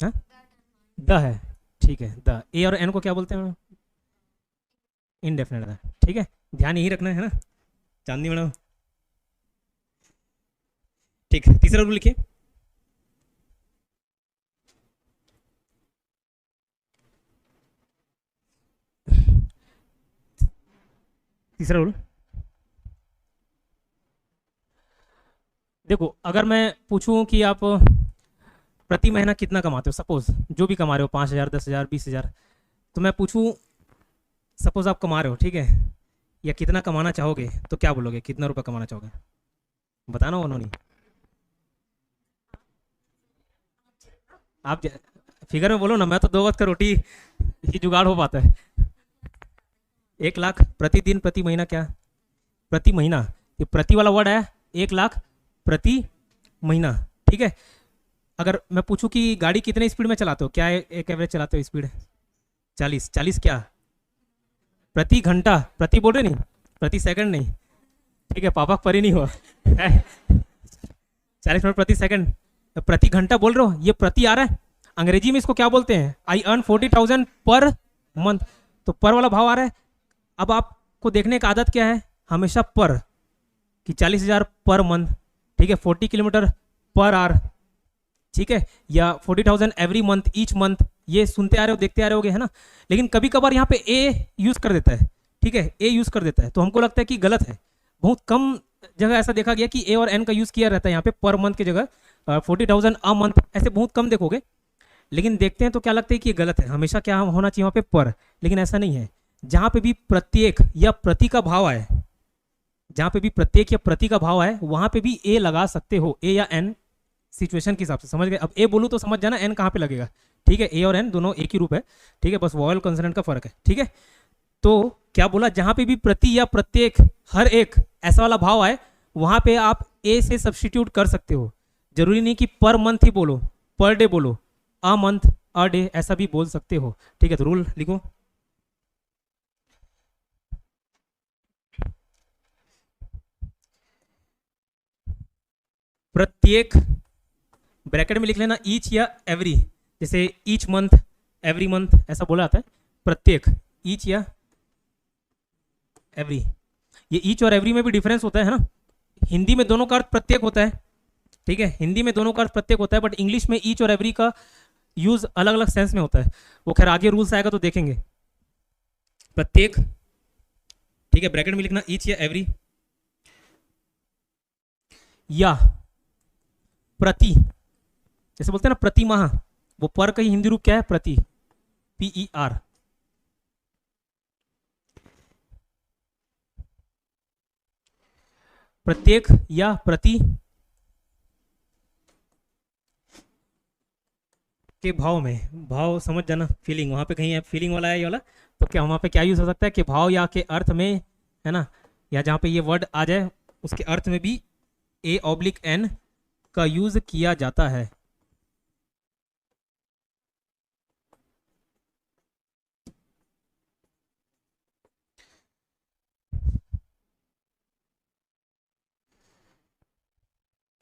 हाँ, द है, ठीक है। द, ए और एन को क्या बोलते हैं? इनडेफिनेट द, ठीक है। ध्यान यही रखना है ना चांदनी मैडम? ठीक, तीसरा रूल लिखिए। तीसरा रूल देखो, अगर मैं पूछूं कि आप प्रति महीना कितना कमाते हो, सपोज जो भी कमा रहे हो, 5,000, 10,000, 20,000, तो मैं पूछूं, सपोज आप कमा रहे हो, ठीक है, या कितना कमाना चाहोगे, तो क्या बोलोगे? कितना रुपए कमाना चाहोगे? बताना उन्होंने। आप फिगर में बोलो ना, मैं तो 2 वक्त का रोटी ही जुगाड़ हो पाता है। 1 लाख प्रतिदिन, प्रति महीना, क्या प्रति महीना, ये प्रति वाला वर्ड है, 1 लाख प्रति महीना, ठीक है। अगर मैं पूछूं कि गाड़ी कितने स्पीड में चलाते हो, क्या एक एवरेज चलाते हो स्पीड? 40, 40 क्या? प्रति घंटा, प्रति बोल रहे नहीं, प्रति सेकंड नहीं, ठीक है, पापा परी नहीं हुआ 40 मिनट प्रति सेकंड, प्रति घंटा बोल रहे हो, ये प्रति आ रहा है। अंग्रेजी में इसको क्या बोलते हैं? आई अर्न 40,000 पर मंथ, तो पर वाला भाव आ रहा है। अब आपको देखने का आदत क्या है? हमेशा पर, कि 40,000 पर मंथ, ठीक है, 40 किलोमीटर पर आवर, ठीक है, या 40,000 एवरी मंथ, ईच मंथ, ये सुनते आ रहे हो, देखते आ रहे होगे, है ना। लेकिन कभी कभार यहाँ पे ए यूज कर देता है, ठीक है, ए यूज कर देता है, तो हमको लगता है कि गलत है। बहुत कम जगह ऐसा देखा गया कि ए और एन का यूज किया रहता है यहाँ पे, पर मंथ की जगह 40,000 अ मंथ, ऐसे बहुत कम देखोगे। लेकिन देखते हैं तो क्या लगता है कि ये गलत है, हमेशा क्या होना चाहिए वहाँ पे? पर। लेकिन ऐसा नहीं है। जहाँ पे भी प्रत्येक या प्रति का भाव आए, जहाँ पे भी प्रत्येक या प्रति का भाव आए, वहाँ पे भी ए लगा सकते हो, ए या एन, सिचुएशन के हिसाब से, समझ गए? अब ए बोलूँ तो समझ जाना एन कहाँ पे लगेगा, ठीक है। ए और एन दोनों एक ही रूप है, ठीक है, बस वॉवल कॉन्सोनेंट का फर्क है, ठीक है। तो क्या बोला? जहाँ पे भी प्रति या प्रत्येक, हर एक ऐसा वाला भाव आए, वहाँ पे आप ए से सब्स्टिट्यूट कर सकते हो। जरूरी नहीं कि पर मंथ ही बोलो, पर डे बोलो, अ मंथ, अ डे, ऐसा भी बोल सकते हो, ठीक है। तो रूल लिखो। प्रत्येक, ब्रैकेट में लिख लेना ईच या एवरी, जैसे ईच मंथ, एवरी मंथ, ऐसा बोला जाता है। प्रत्येक, ईच या एवरी, ये ईच और एवरी में भी डिफरेंस होता है ना। हिंदी में दोनों का अर्थ प्रत्येक होता है, ठीक है, हिंदी में दोनों का अर्थ प्रत्येक होता है, बट इंग्लिश में ईच और एवरी का यूज अलग अलग सेंस में होता है। वो खैर आगे रूल्स आएगा तो देखेंगे। प्रत्येक, ठीक है, ब्रैकेट में लिखना ईच या एवरी, या प्रति, जैसे बोलते हैं ना प्रति माह, वो पर का ही हिंदी रूप क्या है? प्रति, PER। प्रत्येक या प्रति के भाव में, भाव समझ जाना, फीलिंग वहां पे कहीं है, फीलिंग वाला है ये वाला, तो क्या वहां पे क्या यूज हो सकता है कि भाव या के अर्थ में, है ना, या जहां पे ये वर्ड आ जाए उसके अर्थ में भी A/N का यूज किया जाता है।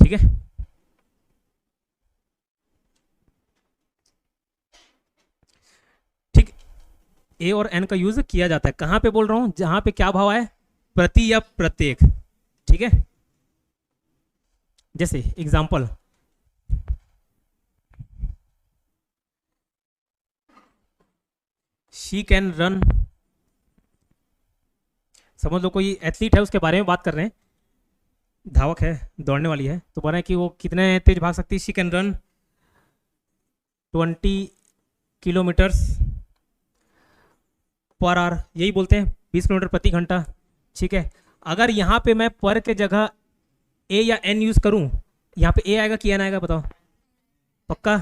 ठीक है, ठीक, ए और एन का यूज किया जाता है। कहां पे बोल रहा हूं? जहां पे क्या भाव है? प्रति या प्रत्येक, ठीक है। जैसे एग्जाम्पल, शी कैन रन, समझ लो कोई एथलीट है, उसके बारे में बात कर रहे हैं, धावक है, दौड़ने वाली है, तो बोल रहे हैं कि वो कितने तेज भाग सकती है? She can run 20 kilometres per hour, यही बोलते हैं 20 किलोमीटर प्रति घंटा, ठीक है। अगर यहाँ पे मैं पर के जगह ए या एन यूज करूं, यहाँ पे ए आएगा कि एन आएगा? बताओ, पक्का?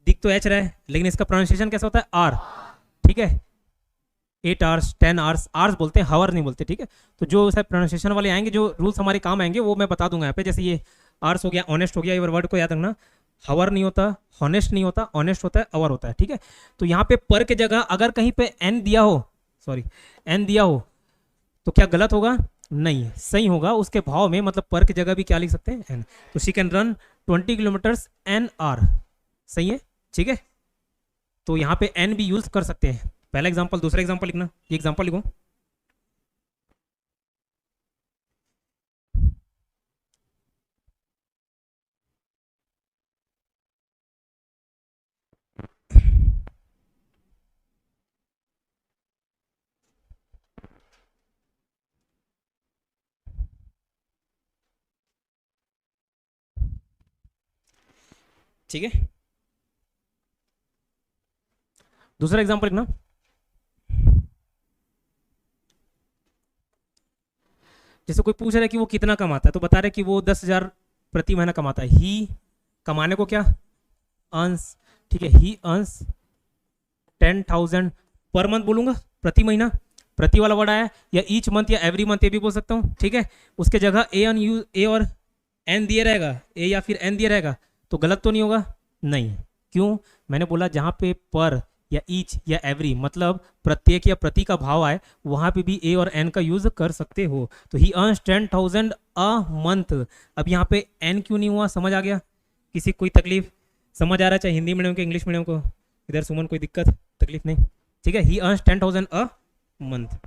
दिख तो एच रहा है, लेकिन इसका प्रोनाउंसिएशन कैसा होता है? आर, ठीक है। 8 आवर्स, 10 आवर्स, आवर्स बोलते हैं, हावर नहीं बोलते, ठीक है। तो जो सर प्रोनाउंसिएशन वाले आएंगे, जो रूल्स हमारे काम आएंगे, वो मैं बता दूंगा यहाँ पे। जैसे ये आवर्स हो गया, ऑनेस्ट हो गया, ये वर्ड को याद रखना, हावर नहीं होता, हॉनेस्ट नहीं होता, ऑनेस्ट होता है, अवर होता है, ठीक है। तो यहाँ पे पर के जगह अगर कहीं पे एन दिया हो, सॉरी एन दिया हो, तो क्या गलत होगा? नहीं है, सही होगा उसके भाव में, मतलब पर की जगह भी क्या लिख सकते हैं, एन। तो she can run 20 kilometers an hour, सही है, ठीक है। तो यहाँ पे एन भी यूज कर सकते हैं। पहला एग्जांपल, दूसरा एग्जांपल लिखना, ये एग्जांपल लिखो। ठीक है, दूसरा एग्जांपल लिखना। जैसे कोई पूछ रहा है कि वो कितना कमाता है, तो बता रहे कि वो 10,000 प्रति महीना कमाता है। ही कमाने को क्या, अर्न्स, ठीक है, ही अर्न्स 10,000 पर मंथ बोलूंगा, प्रति महीना, प्रति वाला वर्ड आया, या ईच मंथ या एवरी मंथ ये भी बोल सकता हूँ, ठीक है। उसके जगह ए ऑन यू, ए और एन दिया रहेगा, ए या फिर एन दिया रहेगा, तो गलत तो नहीं होगा, नहीं। क्यों, मैंने बोला जहाँ पे पर या ईच या एवरी मतलब प्रत्येक या प्रति का भाव आए, वहाँ पे भी ए और एन का यूज कर सकते हो। तो ही अर्न्स 10,000 अ मंथ। अब यहाँ पे एन क्यों नहीं हुआ, समझ आ गया? किसी कोई तकलीफ, समझ आ रहा है, चाहे हिंदी मीडियम के इंग्लिश मीडियम को? इधर सुमन कोई दिक्कत तकलीफ नहीं, ठीक है। ही अर्न्स 10,000 अ मंथ।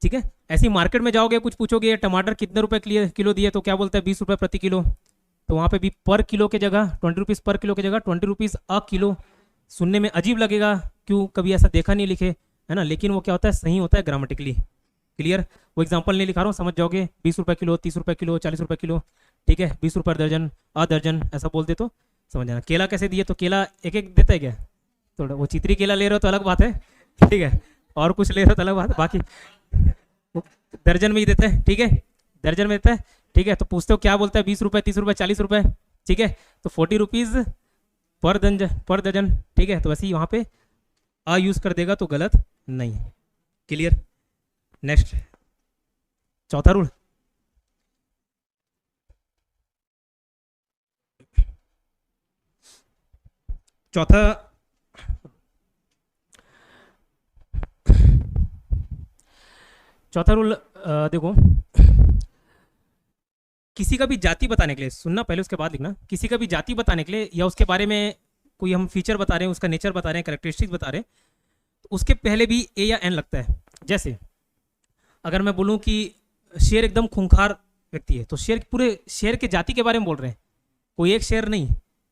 ठीक है, ऐसे ही मार्केट में जाओगे, कुछ पूछोगे टमाटर कितने रुपए किलो दिए, तो क्या बोलते हैं 20 रुपए प्रति किलो। तो वहाँ पे भी पर किलो के जगह 20 रुपीज़ पर किलो के जगह 20 रुपीज़ अ किलो। सुनने में अजीब लगेगा, क्यों, कभी ऐसा देखा नहीं लिखे, है ना, लेकिन वो क्या होता है, सही होता है ग्रामेटिकली। क्लियर? वो एग्जांपल नहीं लिखा रहा हूँ, समझ जाओगे। 20 रुपये किलो, 30 रुपये किलो, 40 रुपये किलो, ठीक है, 20 रुपये दर्जन, अ दर्जन, ऐसा बोलते तो समझ जाना। केला कैसे दिए, तो केला एक एक देता है क्या? थोड़ा वो चित्री केला ले रहे हो तो अलग बात है, ठीक है, और कुछ ले रहे हो तो अलग बात है, बाकी दर्जन में ही देते हैं, ठीक है, दर्जन में देता है, ठीक है। तो पूछते हो क्या बोलता है, 20 रुपये, 30 रुपये, 40 रुपये, ठीक है, तो 40 रुपीज़ पर दर्जन, ठीक है। तो वैसे ही वहाँ पे अ यूज कर देगा तो गलत नहीं है। क्लियर? नेक्स्ट, चौथा रूल, चौथा चौथा रूल देखो, किसी का भी जाति बताने के लिए, सुनना पहले उसके बाद लिखना, किसी का भी जाति बताने के लिए या उसके बारे में कोई हम फीचर बता रहे हैं, उसका नेचर बता रहे हैं, कैरेक्टरिस्टिक्स बता रहे हैं, तो उसके पहले भी ए या एन लगता है। जैसे अगर मैं बोलूं कि शेर एकदम खूंखार व्यक्ति है, तो शेर, पूरे शेर के जाति के बारे में बोल रहे हैं, कोई एक शेर नहीं।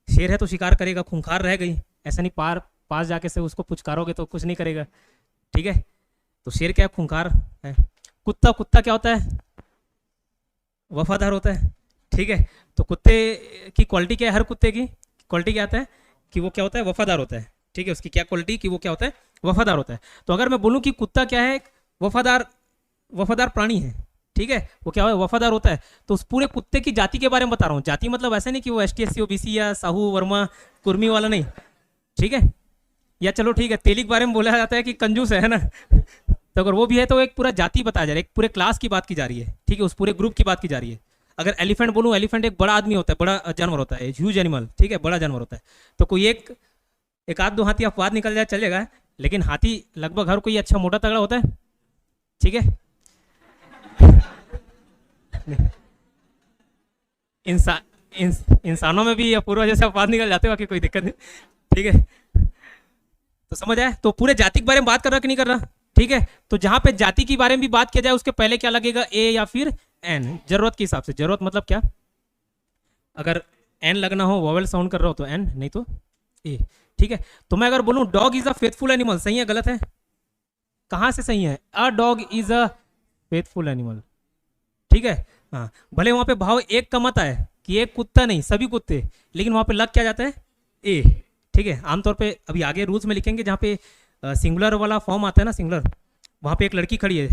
शेर है तो शिकार करेगा, खूंखार रह गई, ऐसा नहीं पास जाके से उसको पुचकारोगे तो कुछ नहीं करेगा, ठीक है। तो शेर क्या है, खूंखार है। कुत्ता क्या होता है, वफादार होता है, ठीक है। तो कुत्ते की क्वालिटी क्या है, हर कुत्ते की क्वालिटी क्या आता है कि वो क्या होता है, वफादार होता है, ठीक है। उसकी क्या क्वालिटी कि वो क्या होता है, वफादार होता है। तो अगर मैं बोलूँ कि कुत्ता क्या है, वफादार प्राणी है, ठीक है, वो क्या है, वफादार होता है, तो उस पूरे कुत्ते की जाति के बारे में बता रहा हूँ। जाति मतलब ऐसा नहीं कि वो ST SC OBC या साहू वर्मा कुर्मी वाला नहीं, ठीक है। या चलो ठीक है, तेली के बारे में बोला जाता है कि कंजूस है ना तो अगर वो भी है तो एक पूरा जाति बताया जा रहा है, एक पूरे क्लास की बात की जा रही है, ठीक है, उस पूरे ग्रुप की बात की जा रही है। अगर एलिफेंट बोलूँ, एलिफेंट एक बड़ा आदमी होता है, बड़ा जानवर होता है, ह्यूज एनिमल, ठीक है, बड़ा जानवर होता है। तो कोई एक आध दो हाथी अपवाद निकल जाए चलेगा, लेकिन हाथी लगभग हर कोई अच्छा मोटा तगड़ा होता है, ठीक है। इंसानों में भी अपूर्वा जैसे अपवाद निकल जाते हो, बाकी कोई दिक्कत नहीं, ठीक है। तो समझ आया? तो पूरे जाति के बारे में बात कर रहा कि नहीं कर रहा, ठीक है। तो जहां पे जाति के बारे में भी बात किया जाए, उसके पहले क्या लगेगा, ए या फिर एन, जरूरत के हिसाब से। जरूरत मतलब क्या, अगर एन लगना हो, वोवेल साउंड कर रहा हो तो एन, नहीं तो ए, ठीक है। तो मैं अगर बोलूं dog is a faithful animal, सही है गलत है? कहां से सही है, a dog is a faithful animal, ठीक है। हाँ, भले वहां पे भाव एक का मत आए कि एक कुत्ता नहीं, सभी कुत्ते, लेकिन वहां पे लग क्या जाता है, ए, ठीक है। आमतौर पे अभी आगे रूल्स में लिखेंगे, जहाँ पे सिंगुलर वाला फॉर्म आता है ना, सिंगुलर, वहाँ पे एक लड़की खड़ी है,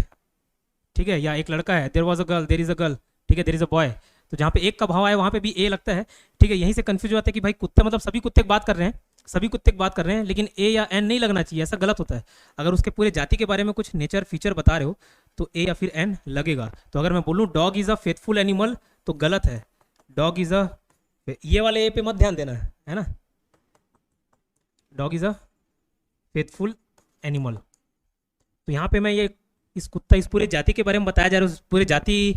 ठीक है, या एक लड़का है, there was a girl, there is a girl, ठीक है, देयर इज अ बॉय। तो जहाँ पे एक का भाव आए वहाँ पे भी ए लगता है, ठीक है। यहीं से कंफ्यूज हो जाता है कि भाई कुत्ता मतलब सभी कुत्ते की बात कर रहे हैं, सभी कुत्ते की बात कर रहे हैं, लेकिन ए या एन नहीं लगना चाहिए, ऐसा गलत होता है। अगर उसके पूरे जाति के बारे में कुछ नेचर फीचर बता रहे हो तो ए या फिर एन लगेगा। तो अगर मैं बोलूँ dog is a faithful animal तो गलत है, डॉग इज अ, ये वाले ए पे मत ध्यान देना है ना, dog is a faithful animal. तो यहाँ पे मैं ये इस कुत्ता, इस पूरे जाति के बारे में बताया जा रहा है, उस पूरे जाति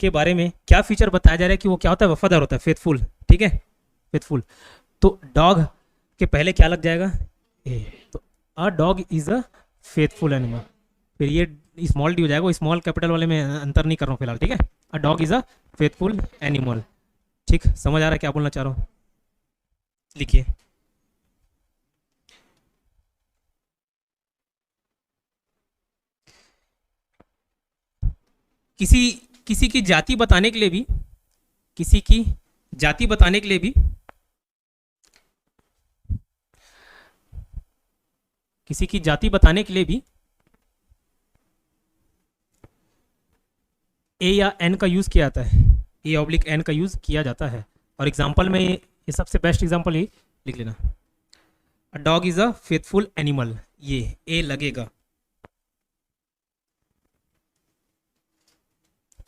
के बारे में क्या फीचर बताया जा रहा है कि वो क्या होता है, वफादार होता है, फेथफुल। ठीक है, फेथफुल। तो डॉग के पहले क्या लग जाएगा, ए। तो a dog is a faithful animal. फिर ये स्मॉल डी हो जाएगा, स्मॉल कैपिटल वाले में अंतर नहीं कर रहा हूँ फिलहाल। ठीक है, a dog is a faithful animal. ठीक, समझ आ रहा है क्या बोलना चाह रहा हूँ? लिखिए। किसी किसी की जाति बताने के लिए भी, किसी की जाति बताने के लिए भी, किसी की जाति बताने के लिए भी ए या एन का यूज किया जाता है, ए ऑब्लिक एन का यूज किया जाता है। और एग्जाम्पल में ये सबसे बेस्ट एग्जाम्पल ये लिख लेना, a dog is a faithful animal, ये ए लगेगा।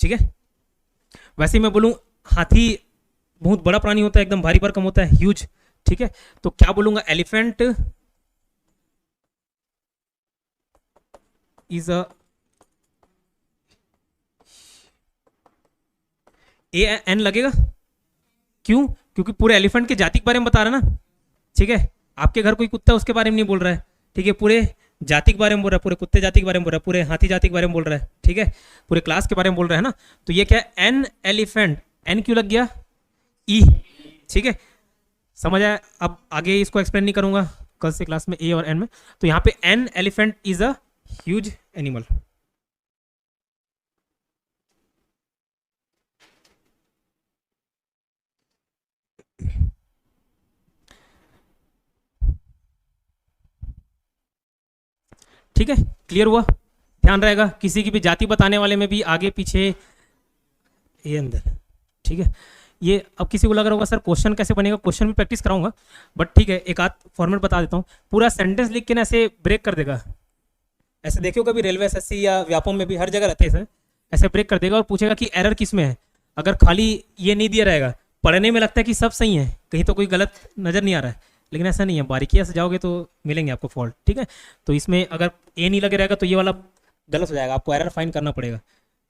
ठीक है, वैसे ही मैं बोलूं हाथी बहुत बड़ा प्राणी होता है, एकदम भारी भरकम होता है, ह्यूज। ठीक है, तो क्या बोलूंगा, elephant is a, a an लगेगा। क्यों? क्योंकि पूरे एलिफेंट के जाति के बारे में बता रहा है ना। ठीक है, आपके घर कोई कुत्ता है उसके बारे में नहीं बोल रहा है। ठीक है, पूरे जाति के बारे में बोल रहा है, पूरे कुत्ते जाति के बारे में बोल रहा है, पूरे हाथी जाति के बारे में बोल रहा है। ठीक है, पूरे क्लास के बारे में बोल रहा है ना। तो ये क्या है, एन एलिफेंट, एन क्यों लग गया, ई। ठीक है, समझ आया? अब आगे इसको एक्सप्लेन नहीं करूंगा कल से क्लास में ए और एन में। तो यहाँ पे N elephant is a huge animal. ठीक है, क्लियर हुआ? ध्यान रहेगा किसी की भी जाति बताने वाले में भी आगे पीछे ये अंदर। ठीक है, ये अब किसी को लग रहा होगा सर क्वेश्चन कैसे बनेगा, क्वेश्चन भी प्रैक्टिस कराऊंगा, बट ठीक है एक आध फॉर्मेट बता देता हूँ। पूरा सेंटेंस लिख के ना ऐसे ब्रेक कर देगा, ऐसे देखियो कभी रेलवे एसएससी या व्यापम में भी हर जगह रहते हैं सर, ऐसे ब्रेक कर देगा और पूछेगा कि एरर किस में है। अगर खाली ये नहीं दिया रहेगा, पढ़ने में लगता है कि सब सही है, कहीं तो कोई गलत नज़र नहीं आ रहा है, लेकिन ऐसा नहीं है, बारीकियाँ से जाओगे तो मिलेंगे आपको फॉल्ट। ठीक है, तो इसमें अगर ए नहीं लगे रहेगा तो ये वाला गलत हो जाएगा, आपको एरर फाइन करना पड़ेगा।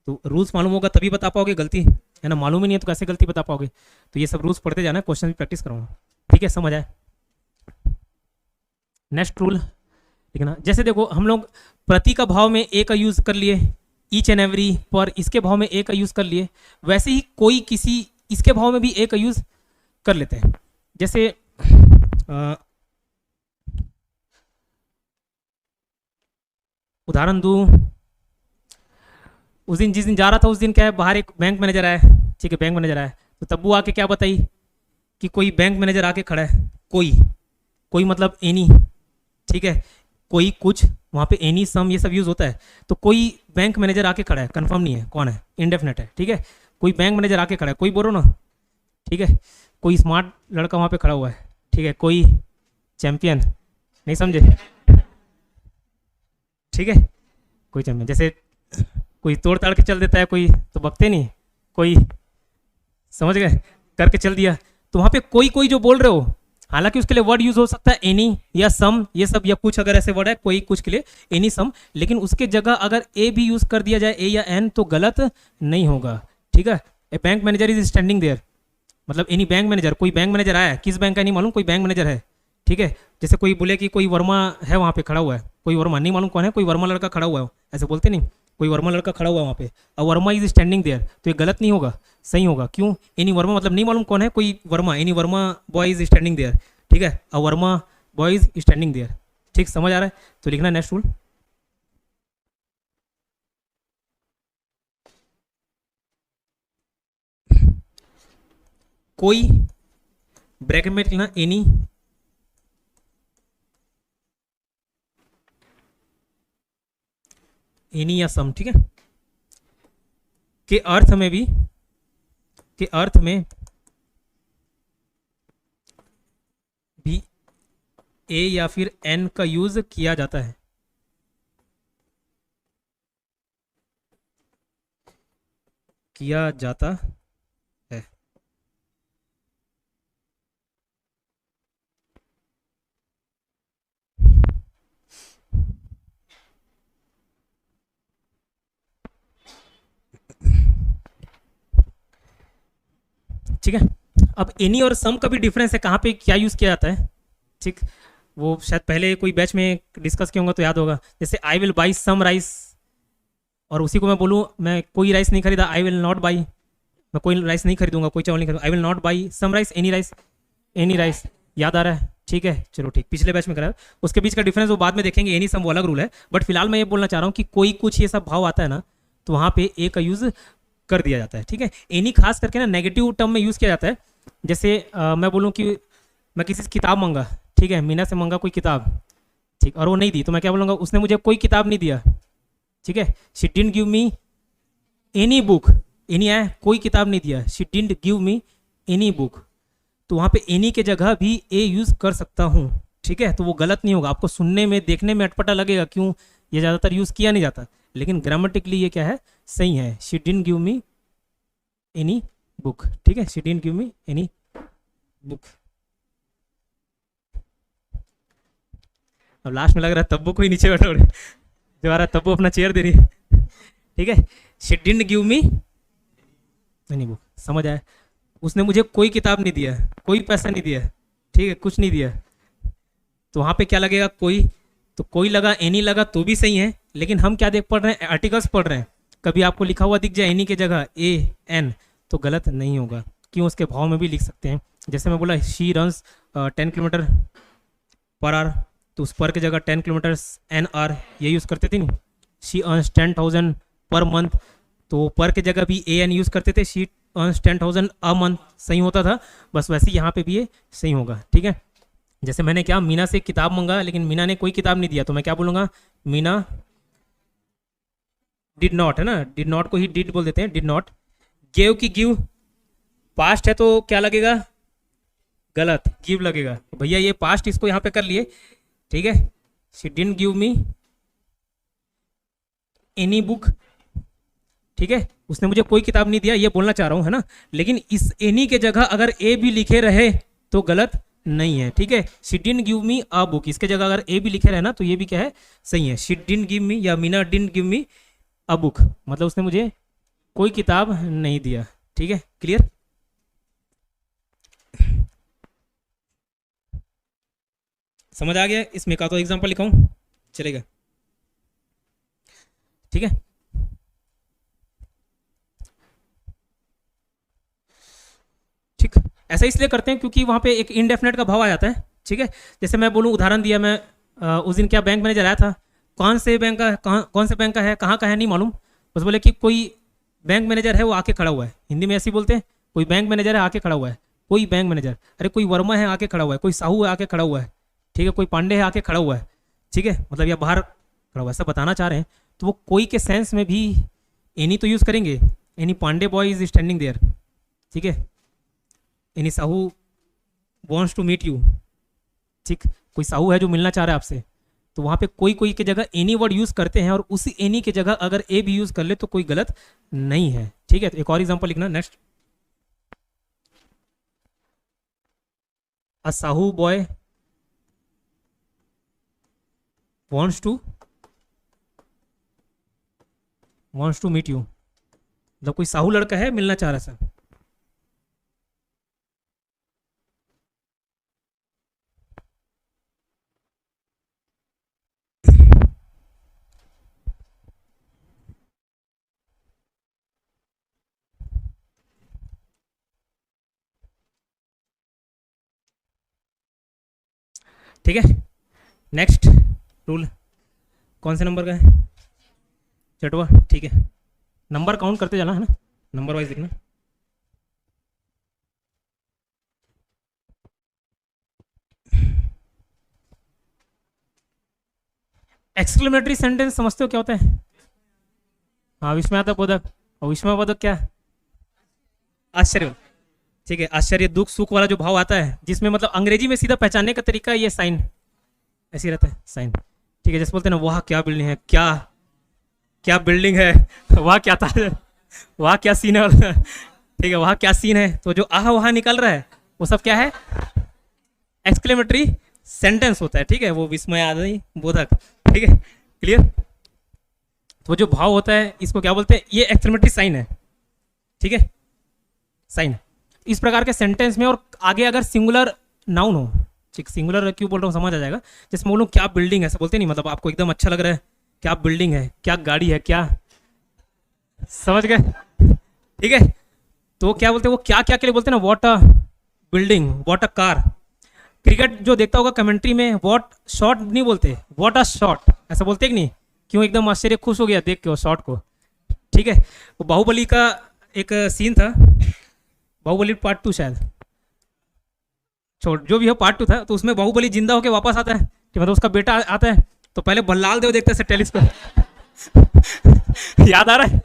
तो रूल्स मालूम होगा तभी बता पाओगे, गलती है ना, मालूम ही नहीं है तो कैसे गलती बता पाओगे। तो ये सब रूल्स पढ़ते जाना, क्वेश्चन भी प्रैक्टिस करूँगा। ठीक है, समझ आए? नेक्स्ट रूल लिखना, जैसे देखो हम लोग प्रति का भाव में ए का यूज कर लिए, ईच एंड एवरी पर इसके भाव में ए का यूज कर लिए, वैसे ही कोई किसी इसके भाव में भी ए का यूज कर लेते हैं। जैसे उदाहरण दूं, उस दिन जिस दिन जा रहा था उस दिन क्या है, बाहर एक बैंक मैनेजर आया। ठीक है, बैंक मैनेजर आया तो तब्बू आके क्या बताई कि कोई बैंक मैनेजर आके खड़ा है, कोई कोई मतलब एनी। ठीक है, कोई कुछ, वहाँ पे एनी सम ये सब यूज होता है। तो कोई बैंक मैनेजर आके खड़ा है, कंफर्म नहीं है कौन है, इंडेफिनेट है। ठीक है, कोई बैंक मैनेजर आके खड़ा है, कोई बोलो ना। ठीक है, कोई स्मार्ट लड़का वहाँ पे खड़ा हुआ है। ठीक है, कोई चैंपियन, नहीं समझे? ठीक है, कोई चैंपियन, जैसे कोई तोड़ ताड़ के चल देता है, कोई तो बकते नहीं, कोई समझ गए करके चल दिया। तो वहाँ पे कोई कोई जो बोल रहे हो, हालांकि उसके लिए वर्ड यूज हो सकता है एनी या सम, ये सब या कुछ, अगर ऐसे वर्ड है कोई कुछ के लिए एनी सम, लेकिन उसके जगह अगर ए भी यूज कर दिया जाए, ए या एन, तो गलत नहीं होगा। ठीक है, a bank manager is standing there, मतलब एनी बैंक मैनेजर, कोई बैंक मैनेजर आया है, किस बैंक का नहीं मालूम, कोई बैंक मैनेजर है। ठीक है, जैसे कोई बोले कि कोई वर्मा है वहाँ पे खड़ा हुआ है, कोई वर्मा नहीं मालूम कौन है, कोई वर्मा लड़का खड़ा हुआ है, ऐसे बोलते नहीं, कोई वर्मा लड़का खड़ा हुआ है वहाँ पे, और वर्मा इज स्टैंडिंग देयर, तो ये गलत नहीं होगा, सही होगा। क्यों? एनी वर्मा मतलब नहीं मालूम कौन है, कोई Varma, any Varma boy is standing there. ठीक है, a Varma boy is standing there. ठीक, समझ आ रहा है? तो लिखना नेक्स्ट रूल, कोई ब्रैकेट में लिखना एनी, एनी या सम। ठीक है, के अर्थ में भी, के अर्थ में भी ए या फिर एन का यूज किया जाता है। किया जाता है। ठीक है। अब एनी और सम का भी डिफरेंस है, कहाँ पे क्या यूज़ किया जाता है, ठीक। वो शायद पहले कोई बैच में डिस्कस किया होगा तो याद होगा। जैसे I will buy some rice, और उसी को मैं बोलूँ मैं कोई राइस नहीं खरीदा, आई विल नॉट बाई, मैं कोई राइस नहीं खरीदूंगा, कोई चावल नहीं खरीदूंगा, I will not buy some rice, any rice. याद आ रहा है, ठीक है, चलो ठीक, पिछले बैच में करा। उसके बीच का डिफरेंस वो बाद में देखेंगे, एनी सम वो अलग रूल है। बट फिलहाल मैं ये बोलना चाह रहा हूँ कि कोई कुछ ये सब भाव आता है ना, तो वहाँ पे ए का यूज़ कर दिया जाता है, ठीक है। एनी खास करके ना नेगेटिव टर्म में यूज़ किया जाता है। जैसे मैं बोलूँ कि मैं किसी से किताब मांगा, ठीक है, मीना से मांगा कोई किताब, ठीक, और वो नहीं दी, तो मैं क्या बोलूँगा, उसने मुझे कोई किताब नहीं दिया, ठीक है। She didn't give me any book, any है, कोई किताब नहीं दिया, she didn't give me any book. तो वहाँ पे एनी के जगह भी ए यूज़ कर सकता हूँ, ठीक है। तो वो गलत नहीं होगा, आपको सुनने में देखने में अटपटा लगेगा, क्यों, ये ज़्यादातर यूज़ किया नहीं जाता, लेकिन ग्रामेटिकली ये क्या है, सही है। She didn't give me any book, ठीक है, she didn't give me any book. अब लास्ट में लग रहा है तब्बू को ही नीचे बैठो, जो आ रहा है तब्बू अपना चेयर दे रही है, ठीक है। She didn't give me any book, समझ आया। उसने मुझे कोई किताब नहीं दिया, कोई पैसा नहीं दिया, ठीक है, कुछ नहीं दिया, तो वहाँ पे क्या लगेगा, कोई, तो कोई लगा, एनी लगा तो भी सही है। लेकिन हम क्या देख पढ़ रहे हैं, आर्टिकल्स पढ़ रहे हैं, कभी आपको लिखा हुआ दिख जाए एनी के जगह ए एन, तो गलत नहीं होगा, क्यों, उसके भाव में भी लिख सकते हैं। जैसे मैं बोला she runs 10 kilometre per hour, तो उस पर की जगह 10 किलोमीटर एन आर ये यूज़ करते थे नहीं। शी अर्न्स 10,000 पर मंथ, तो पर की जगह भी ए एन यूज़ करते थे। शी अर्न्स 10,000 अ मंथ, सही होता था, बस वैसे यहाँ पे भी ये सही होगा, ठीक है। जैसे मैंने क्या, मीना से किताब मंगा, लेकिन मीना ने कोई किताब नहीं दिया, तो मैं क्या बोलूँगा, मीना डिड नॉट, है ना, डिड नॉट को ही डिड बोल देते हैं, डिड नॉट। गेव की गिव पास्ट है, तो क्या लगेगा, गलत, गिव लगेगा। भैया ये पास्ट, इसको यहाँ पे कर लिए, ठीक है। She didn't give me any book, ठीक है, उसने मुझे कोई किताब नहीं दिया, ये बोलना चाह रहा हूँ, है ना। लेकिन इस एनी के जगह अगर ए भी लिखे रहे तो गलत नहीं है, ठीक है। She didn't give me a book, इसके जगह अगर ए भी लिखे रहे ना, तो ये भी क्या है, सही है। शी डिडंट गिव मी, या Meena didn't give me a book, मतलब उसने मुझे कोई किताब नहीं दिया, ठीक है, क्लियर। समझ आ गया। इसमें का तो एग्जांपल लिखाऊं, चलेगा, ठीक है। ठीक, ऐसा इसलिए करते हैं क्योंकि वहां पे एक इनडेफिनेट का भाव आ जाता है, ठीक है। जैसे मैं बोलूं, उदाहरण दिया मैं, उस दिन क्या बैंक मैनेजर आया था, कौन से बैंक का, कौन से बैंक का है, कहाँ का है, नहीं मालूम, बस बोले कि कोई बैंक मैनेजर है, वो आके खड़ा हुआ है। हिंदी में ऐसे ही बोलते हैं, कोई बैंक मैनेजर है, आके खड़ा हुआ है, कोई बैंक मैनेजर, अरे कोई वर्मा है, आके खड़ा हुआ है, कोई साहू है, आके खड़ा हुआ है, ठीक है, कोई पांडे है, आके खड़ा हुआ है, ठीक है, मतलब या बाहर खड़ा हुआ है, ऐसा बताना चाह रहे हैं। तो वो कोई के सेंस में भी एनी तो यूज़ करेंगे, any Pandey boy is standing there, ठीक है, any Sahu wants to meet you, ठीक, कोई साहू है जो मिलना चाह रहा है आपसे, तो वहाँ पे कोई कोई की जगह एनी वर्ड यूज़ करते हैं, और उसी एनी की जगह अगर ए भी यूज़ कर ले तो कोई गलत नहीं है, ठीक है। तो एक और एग्जांपल लिखना, next, a Sahu boy wants to meet you, मतलब कोई साहू लड़का है, मिलना चाह रहा है सर। ठीक है, नेक्स्ट रूल कौन से नंबर का है, चटवा, ठीक है, नंबर काउंट करते जाना, है ना, नंबर वाइज लिखना। एक्सक्लेमेटरी सेंटेंस समझते हो क्या होता है, हाँ, विस्मयात्मक बोधक, और विस्मयबोधक क्या, आश्चर्य, ठीक है, आश्चर्य दुख सुख वाला जो भाव आता है, जिसमें मतलब अंग्रेजी में सीधा पहचानने का तरीका ये साइन ऐसे ही रहता है, साइन, ठीक है। जैसे बोलते हैं ना, वाह क्या बिल्डिंग है, क्या क्या बिल्डिंग है, वाह क्या था, वाह क्या सीन है, ठीक है, वाह क्या सीन है, तो जो आह वहाँ निकल रहा है वो सब क्या है, एक्सक्लेमेटरी सेंटेंस होता है, ठीक है, वो विस्मय आदि बोधक, ठीक है, क्लियर। तो जो भाव होता है इसको क्या बोलते हैं, ये एक्सक्लेमेटरी साइन है, ठीक है, साइन। इस प्रकार के सेंटेंस में, और आगे अगर सिंगुलर नाउन हो, ठीक, सिंगुलर क्यों बोल रहा हूँ समझ आ जाएगा। जैसे बोलूँ क्या बिल्डिंग है, ऐसा बोलते नहीं, मतलब आपको एकदम अच्छा लग रहा है, क्या बिल्डिंग है, क्या गाड़ी है, क्या, समझ गए, ठीक है। तो क्या बोलते हैं, वो क्या क्या के लिए बोलते हैं ना, what a building, what a car. Cricket जो देखता होगा कमेंट्री में, व्हाट शॉट नहीं बोलते, व्हाट अ शॉट, ऐसा बोलते कि नहीं, क्यों, एकदम आश्चर्य, खुश हो गया देख के वो शॉट को, ठीक है। वो बाहुबली का एक सीन था, बाहुबली पार्ट 2 शायद, छोड़, जो भी हो, पार्ट 2 था, तो उसमें बाहुबली जिंदा होकर वापस आता है, कि मतलब उसका बेटा आता है, तो पहले बल्लाल देव देखते हैं टेलीस्कोप याद आ रहा है,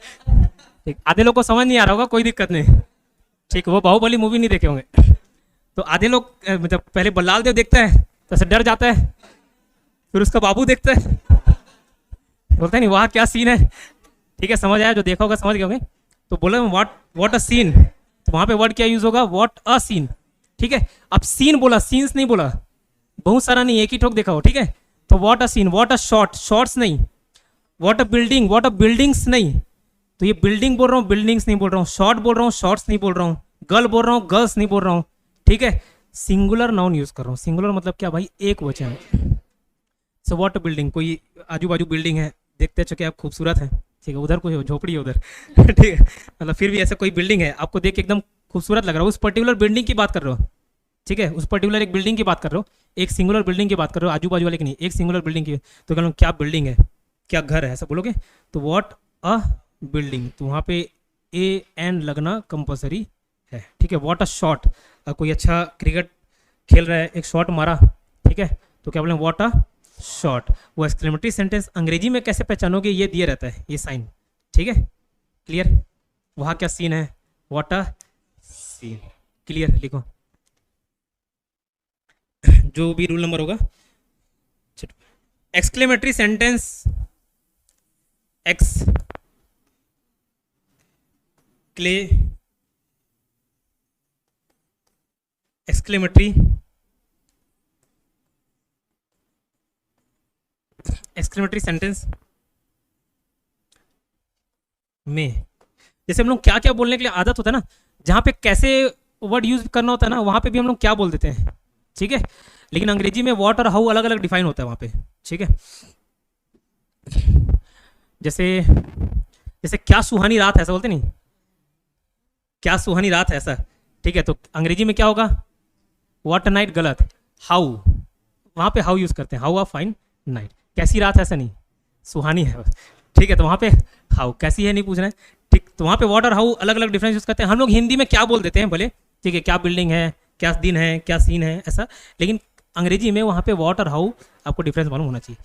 ठीक, आधे लोग को समझ नहीं आ रहा होगा, कोई दिक्कत नहीं, ठीक, वो बाहुबली मूवी नहीं देखे होंगे। तो आधे लोग मतलब पहले बल्लाल देव देखता है तो ऐसे डर जाता है, फिर उसका बाबू देखता है, बोलता है नहीं वहाँ क्या सीन है, ठीक है, समझ आया, जो देखा होगा समझ गए होंगे। तो बोला व्हाट अ सीन, तो वहाँ पे वर्ड क्या यूज होगा, व्हाट अ सीन, ठीक है। अब सीन बोला, सीन्स नहीं बोला, बहुत सारा नहीं, एक ही ठोक देखा हो, ठीक है। तो what a scene, what a shot, shots नहीं, what a building, what a buildings नहीं, तो ये बिल्डिंग बोल रहा हूँ, बिल्डिंग्स नहीं बोल रहा हूँ, शॉर्ट बोल रहा हूँ, शॉर्ट्स नहीं बोल रहा हूँ, गर्ल बोल रहा हूँ, गर्ल्स नहीं बोल रहा हूँ, ठीक है। सिंगुलर नाउन यूज कर रहा हूँ। सिंगुलर मतलब क्या भाई, एक वचन है। सो व्हाट बिल्डिंग, कोई आजू बाजू बिल्डिंग है, देखते चुके आप, खूबसूरत है, ठीक है, उधर कोई झोपड़ी है उधर ठीक है, मतलब फिर भी ऐसा कोई बिल्डिंग है, आपको देख के एकदम खूबसूरत लग रहा है, उस पर्टिकुलर बिल्डिंग की बात कर रहे हो, ठीक है, उस पर्टिकुलर एक बिल्डिंग की बात कर रहे हो, एक सिंगुलर बिल्डिंग की बात कर रहे हो, आजू बाजू वाले की नहीं, एक सिंगुलर बिल्डिंग की, तो कह लो क्या बिल्डिंग है, क्या घर है, ऐसा बोलोगे। तो व्हाट अ बिल्डिंग, तो वहाँ पे ए एन लगना कंपलसरी है, ठीक है। व्हाट अ शॉट, कोई अच्छा क्रिकेट खेल रहा है, एक शॉट मारा, ठीक है, तो क्या बोले, व्हाट अ शॉट। वो एक्सक्लेमेटरी सेंटेंस अंग्रेजी में कैसे पहचानोगे, ये दिया रहता है, ये साइन, ठीक है, क्लियर। वहाँ क्या सीन है, व्हाट अ सीन, क्लियर, लिखो जो भी रूल नंबर होगा। Exclamatory sentence, x clay exclamatory sentence में, जैसे हम लोग क्या क्या बोलने के लिए आदत होता है ना, जहां पे कैसे वर्ड यूज करना होता है ना, वहां पे भी हम लोग क्या बोल देते हैं, ठीक है। लेकिन अंग्रेजी में व्हाट और हाउ अलग अलग डिफाइन होता है वहां पे, ठीक है। जैसे जैसे क्या सुहानी रात है, ऐसा बोलते नहीं, क्या सुहानी रात है, ऐसा, ठीक है। तो अंग्रेजी में क्या होगा, व्हाट अ नाइट, गलत, हाउ, वहां पे हाउ यूज करते हैं, हाउ अ फाइन नाइट, कैसी रात है, ऐसा नहीं, सुहानी है, ठीक है। तो वहां पे हाउ, कैसी है नहीं पूछना है, ठीक। तो वहां पे व्हाट और हाउ अलग अलग डिफरेंस यूज करते हैं। हम लोग हिंदी में क्या बोल देते हैं भले, ठीक है, क्या बिल्डिंग है, क्या दिन है, क्या सीन है, ऐसा, लेकिन अंग्रेजी में वहां पे व्हाट और हाउ आपको डिफरेंस मालूम होना चाहिए,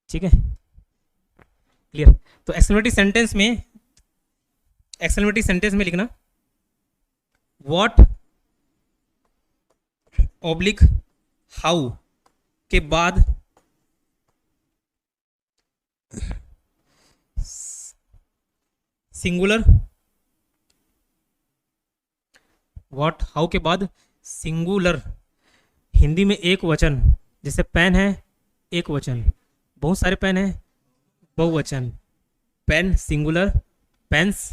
ठीक है, क्लियर। तो एक्सक्लेमेटरी सेंटेंस में लिखना व्हाट ऑब्लिक हाउ के बाद सिंगुलर, व्हाट हाउ के बाद सिंगुलर, हिंदी में एक वचन, जैसे पेन है एक वचन, बहुत सारे पेन है बहुवचन, पेन सिंगुलर, पेन्स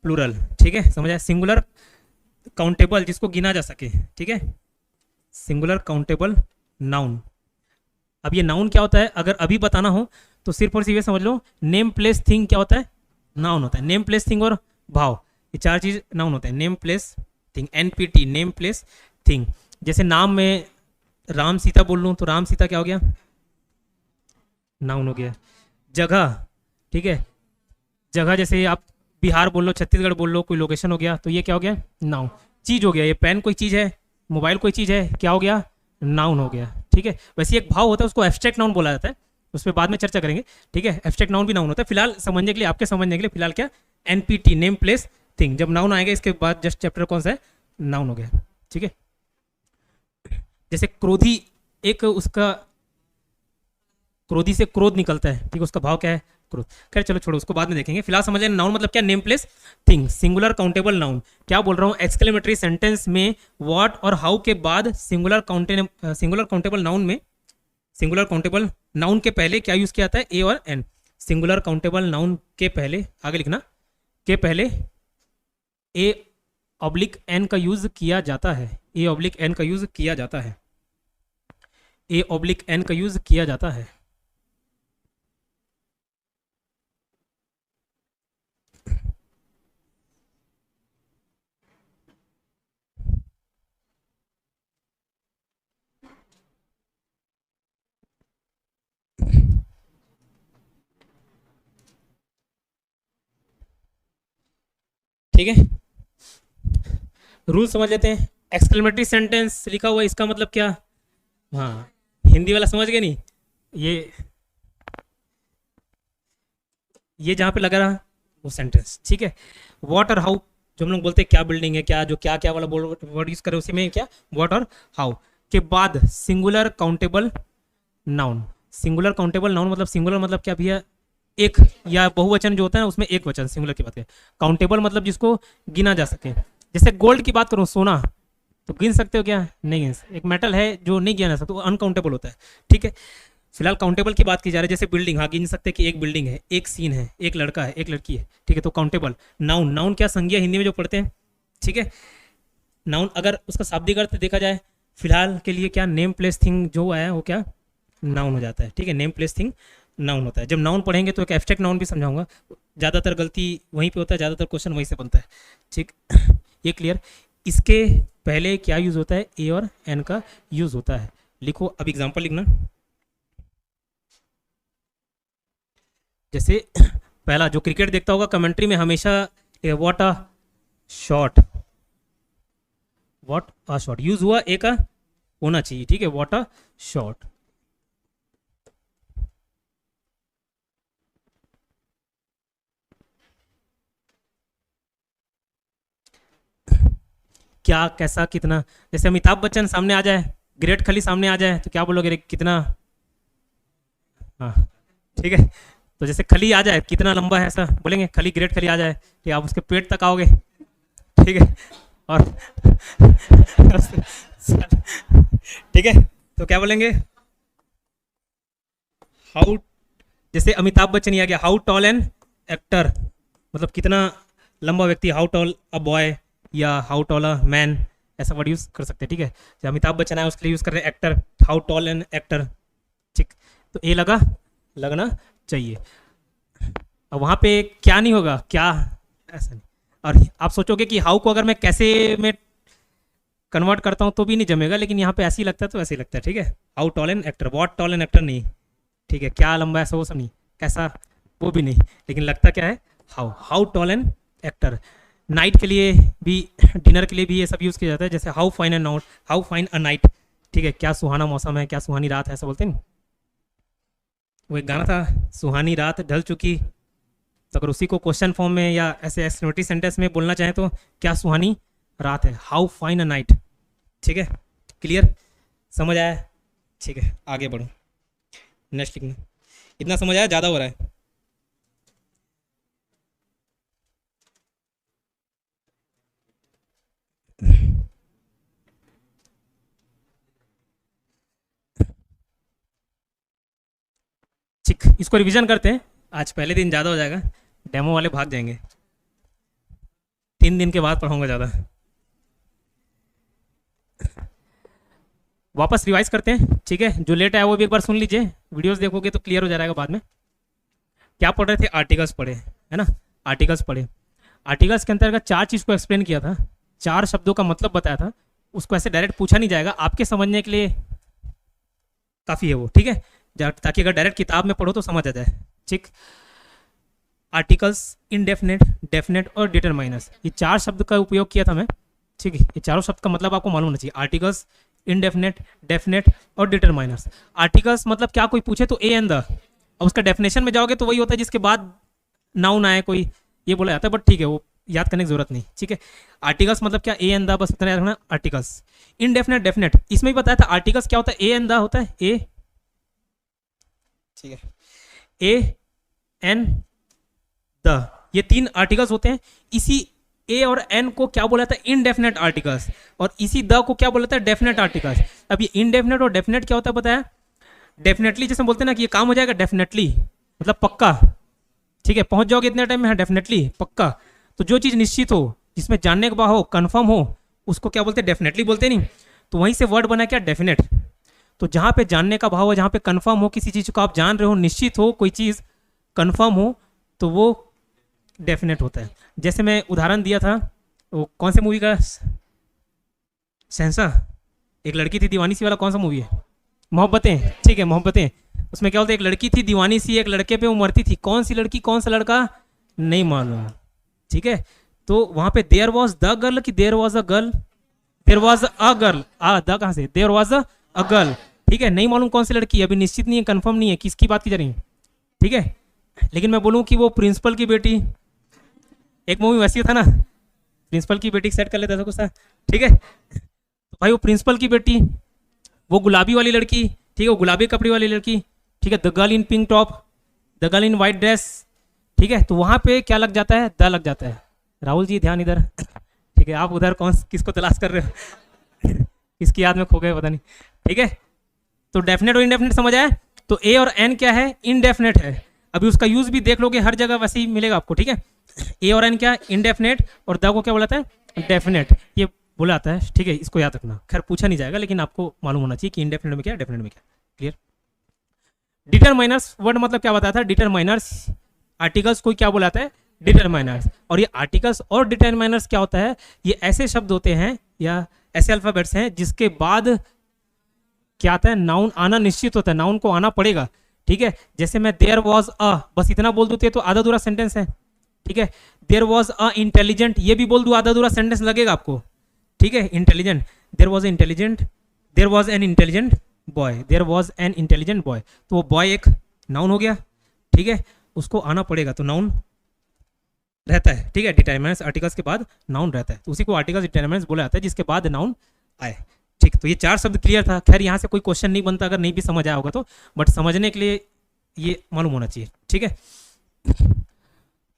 प्लूरल, ठीक है, समझ आया। सिंगुलर काउंटेबल, जिसको गिना जा सके, ठीक है, सिंगुलर काउंटेबल नाउन। अब ये नाउन क्या होता है, अगर अभी बताना हो तो सिर्फ और सिर्फ ये समझ लो, नेम प्लेस थिंग क्या होता है, नाउन होता है। नेम प्लेस थिंग और भाव, ये चार चीज नाउन होता है। Name place thing, NPT, name place thing. जैसे नाम में राम सीता बोल लूँ तो राम सीता क्या हो गया, नाउन हो गया। जगह, ठीक है, जगह जैसे आप बिहार बोल लो, छत्तीसगढ़ बोल लो, कोई लोकेशन हो गया, तो ये क्या हो गया, नाउन। चीज हो गया, ये पेन कोई चीज है, मोबाइल कोई चीज है, क्या हो गया, नाउन हो गया, ठीक है। वैसे एक भाव होता है, उसको एब्स्ट्रैक्ट नाउन बोला जाता है, उस पर बाद में चर्चा करेंगे, ठीक है। एब्स्ट्रैक्ट नाउन भी नाउन होता है, फिलहाल समझने के लिए, आपके समझने के लिए फिलहाल क्या, एनपीटी, नेम प्लेस थिंग। जब नाउन आएगा इसके बाद जस्ट चैप्टर कौन सा है, नाउन हो गया, ठीक है। जैसे क्रोधी, एक उसका क्रोधी से क्रोध निकलता है, ठीक है, उसका भाव क्या है, क्रोध। खैर चलो छोड़ो, उसको बाद में देखेंगे, फिलहाल समझ लें नाउन मतलब क्या, name place thing, singular countable noun. क्या बोल रहा हूँ, एक्सक्लेमेटरी सेंटेंस में व्हाट और हाउ के बाद सिंगुलर काउंटेबल नाउन में, सिंगुलर काउंटेबल नाउन के पहले क्या यूज किया जाता है, ए और एन। सिंगुलर काउंटेबल नाउन के पहले, आगे लिखना, के पहले ए ऑब्लिक एन का यूज किया जाता है, ए ऑब्लिक एन का यूज किया जाता है, ए ऑब्लिक एन का यूज किया जाता है। ठीक है, रूल समझ लेते हैं। एक्सक्लेमेटरी सेंटेंस लिखा हुआ है, इसका मतलब क्या? हाँ, हिंदी वाला समझ गए नहीं? ये जहाँ पे लगा रहा वो सेंटेंस, ठीक है। व्हाट और हाउ, जो हम लोग बोलते हैं क्या बिल्डिंग है, क्या जो क्या क्या वाला वर्ड यूज करे उसी में क्या व्हाट और हाउ के बाद singular countable noun. Singular countable noun मतलब सिंगुलर मतलब क्या भैया? एक, या बहुवचन जो होता है उसमें एक वचन सिंगुलर की बात है। काउंटेबल मतलब जिसको गिना जा सके। जैसे गोल्ड की बात करो, सोना, तो गिन सकते हो क्या? नहीं गिन सकते। एक मेटल है जो नहीं गिना जा सकता, वो अनकाउंटेबल होता है, ठीक है। फिलहाल काउंटेबल की बात की जा रही है। जैसे बिल्डिंग, हाँ गिन सकते हैं कि एक बिल्डिंग है, एक सीन है, एक लड़का है, एक लड़की है, ठीक है, तो काउंटेबल। नाउन, नाउन क्या? संज्ञा हिंदी में जो पढ़ते हैं, ठीक है। नाउन अगर उसका शाब्दिक अर्थ देखा जाए फिलहाल के लिए क्या? नेम प्लेस थिंग जो आया वो क्या? नाउन हो जाता है, ठीक है। नेम प्लेस थिंग नाउन होता है। जब नाउन पढ़ेंगे तो एक एब्स्ट्रैक्ट नाउन भी समझाऊंगा। ज़्यादातर गलती वहीं पे होता है, ज़्यादातर क्वेश्चन वहीं से बनता है, ठीक। ये क्लियर। इसके पहले क्या यूज़ होता है? ए और एन का यूज़ होता है। लिखो, अब एग्जाम्पल लिखना। जैसे पहला, जो क्रिकेट देखता होगा कमेंट्री में हमेशा what a shot, what a shot use हुआ, ए का होना चाहिए, ठीक है, व्हाट अ शॉट। क्या, कैसा, कितना। जैसे अमिताभ बच्चन सामने आ जाए, ग्रेट खली सामने आ जाए, तो क्या बोलोगे? रे कितना? हाँ, ठीक है। तो जैसे खली आ जाए, कितना लंबा है, ऐसा बोलेंगे। खली, ग्रेट खली आ जाए, ठीक है, आप उसके पेट तक आओगे, ठीक है। और ठीक है, तो क्या बोलेंगे? हाउ, जैसे अमिताभ बच्चन ही आ गया, हाउ टॉल एन एक्टर, मतलब कितना लंबा व्यक्ति, हाउ टॉल अ बॉय या हाउ टॉल अ मैन, ऐसा वर्ड यूज कर सकते हैं, ठीक है। जब अमिताभ बच्चन आया उसके लिए यूज कर रहे हैं actor, how tall an actor, ठीक। तो ए लगना चाहिए। अब वहाँ पे क्या नहीं होगा, क्या, ऐसा नहीं। और आप सोचोगे कि हाउ को अगर मैं कैसे में कन्वर्ट करता हूँ तो भी नहीं जमेगा, लेकिन यहाँ पे ऐसे ही लगता है तो ऐसे ही लगता है, ठीक है। How tall an actor, what tall an actor नहीं, ठीक है। क्या लंबा ऐसा वो सब नहीं, कैसा वो भी नहीं, लेकिन लगता क्या है? How, how tall an actor. Night के लिए भी, डिनर के लिए भी ये सब यूज़ किया जाता है। जैसे how fine a night, how fine a night, ठीक है, क्या सुहाना मौसम है, क्या सुहानी रात है, ऐसा बोलते हैं। वो एक गाना था, सुहानी रात ढल चुकी, तो अगर उसी को क्वेश्चन फॉर्म में या ऐसे एक्सक्लेमेटरी सेंटेंस में बोलना चाहें तो क्या सुहानी रात है, हाउ फाइन अ नाइट, ठीक है। क्लियर, समझ आया? ठीक है, आगे बढ़ो, नेक्स्ट लिखना। इतना समझ आया? ज़्यादा हो रहा है? ठीक, इसको रिवीजन करते हैं। आज पहले दिन ज़्यादा हो जाएगा, डेमो वाले भाग जाएंगे। 3 दिन के बाद पढ़ाऊंगा ज़्यादा। वापस रिवाइज करते हैं, ठीक है। जो लेट आया वो भी एक बार सुन लीजिए, वीडियोस देखोगे तो क्लियर हो जाएगा बाद में। क्या पढ़ रहे थे? आर्टिकल्स पढ़े, है ना, आर्टिकल्स पढ़े। आर्टिकल्स के अंतर्गत 4 चीज़ को एक्सप्लेन किया था, 4 शब्दों का मतलब बताया था। उसको ऐसे डायरेक्ट पूछा नहीं जाएगा, आपके समझने के लिए काफ़ी है वो, ठीक है, ताकि अगर डायरेक्ट किताब में पढ़ो तो समझ आ जाए, ठीक। आर्टिकल्स, इनडेफिनेट, डेफिनेट और डिटरमाइनर्स, ये 4 शब्द का उपयोग किया था मैं, ठीक है। ये चारों शब्द का मतलब आपको मालूम होना चाहिए। आर्टिकल्स, इनडेफिनेट, डेफिनेट और डिटरमाइनर्स। आर्टिकल्स मतलब क्या, कोई पूछे तो ए एंड द, अब उसका डेफिनेशन में जाओगे तो वही होता है जिसके बाद नाउन आए कोई, ये बोला जाता है, बट ठीक है, वो याद करने की जरूरत नहीं, ठीक है। आर्टिकल्स मतलब क्या, ए एंड द, बस इतना याद रखना। आर्टिकल्स, इनडेफिनेट, डेफिनेट, इसमें भी बताया था आर्टिकल्स क्या होता है, ए एंड द होता है, ए, ठीक है, ए एन द, ये 3 आर्टिकल्स होते हैं। इसी ए और एन को क्या बोला था? Indefinite articles. और इसी द को क्या बोला था? Definite articles. अब ये इनडेफिनेट और डेफिनेट क्या होता है बताया? डेफिनेटली जैसे बोलते हैं ना कि ये काम हो जाएगा, डेफिनेटली मतलब पक्का, ठीक है, पहुंच जाओगे इतने टाइम में, हाँ डेफिनेटली पक्का। तो जो चीज़ निश्चित हो, जिसमें जानने का भाव हो, कंफर्म हो, उसको क्या बोलते हैं, डेफिनेटली बोलते नहीं। तो वहीं से वर्ड बना क्या, डेफिनेट। तो जहाँ पे जानने का भाव हो, जहाँ पे कंफर्म हो, किसी चीज़ को आप जान रहे हो, निश्चित हो, कोई चीज़ कंफर्म हो, तो वो डेफिनेट होता है। जैसे मैं उदाहरण दिया था, वो कौन से मूवी का, शहंशाह, एक लड़की थी दीवानी सी वाला, कौन सा मूवी है, मोहब्बतें, ठीक है, मोहब्बतें। उसमें क्या बोलते हैं, एक लड़की थी दीवानी सी, एक लड़के पे वो मरती थी, कौन सी लड़की कौन सा लड़का नहीं मालूम, ठीक है। तो वहाँ पे देयर वॉज द गर्ल कि there was a girl, there was a girl, the कहाँ से, देयर वॉज अ गर्ल, ठीक है, नहीं मालूम कौन सी लड़की, अभी निश्चित नहीं है, कंफर्म नहीं है किसकी बात की जा रही है, ठीक है। लेकिन मैं बोलूँ कि वो प्रिंसिपल की बेटी, एक मूवी वैसी था ना, प्रिंसिपल की बेटी सेट कर लेता था कुछ था, ठीक है। तो भाई वो प्रिंसिपल की बेटी, वो गुलाबी वाली लड़की, ठीक है, वो गुलाबी कपड़े वाली लड़की, ठीक है, the girl in pink top, the girl in white dress, ठीक है। तो वहाँ पे क्या लग जाता है, द लग जाता है। राहुल जी ध्यान इधर, ठीक है, आप उधर कौन किसको तलाश कर रहे हो किसकी याद में खो गए पता नहीं, ठीक है। तो डेफिनेट और इनडेफिनेट समझ आया। तो ए और एन क्या है, इनडेफिनेट है। अभी उसका यूज भी देख लोगे, हर जगह वैसे ही मिलेगा आपको, ठीक है। ए और एन क्या, इनडेफिनेट, और द को क्या बोलाता है, डेफिनेट, ये बुलाता है, ठीक है, इसको याद रखना। खैर पूछा नहीं जाएगा, लेकिन आपको मालूम होना चाहिए कि इनडेफिनेट में क्या, डेफिनेट में क्या, क्लियर। डिटरमाइनर्स वर्ड मतलब क्या बताया था, डिटरमाइनर्स, आर्टिकल्स को क्या बुलाता है, डिटरमाइनर्स। और ये आर्टिकल्स और डिटरमाइनर्स क्या होता है, ये ऐसे शब्द होते हैं या ऐसे अल्फाबेट्स हैं जिसके बाद क्या आता है, नाउन आना निश्चित होता है, नाउन को आना पड़ेगा, ठीक है। जैसे मैं देयर वॉज अ, बस इतना बोल दूँ तो आधा अधूरा सेंटेंस है, ठीक है। देयर वॉज अ इंटेलिजेंट, ये भी बोल दूँ आधा अधूरा सेंटेंस लगेगा आपको, ठीक है। Intelligent, there was intelligent, there was an intelligent boy, there was an intelligent boy, तो वो बॉय एक नाउन हो गया, ठीक है, उसको आना पड़ेगा, तो नाउन रहता है, ठीक है। डिटरमाइनर्स आर्टिकल्स के बाद नाउन रहता है, तो उसी को आर्टिकल्स डिटरमाइनर्स बोला जाता है, जिसके बाद नाउन आए, ठीक। तो ये चार शब्द क्लियर था। खैर यहाँ से कोई क्वेश्चन नहीं बनता अगर नहीं भी समझ आया होगा तो, बट समझने के लिए ये मालूम होना चाहिए, ठीक है।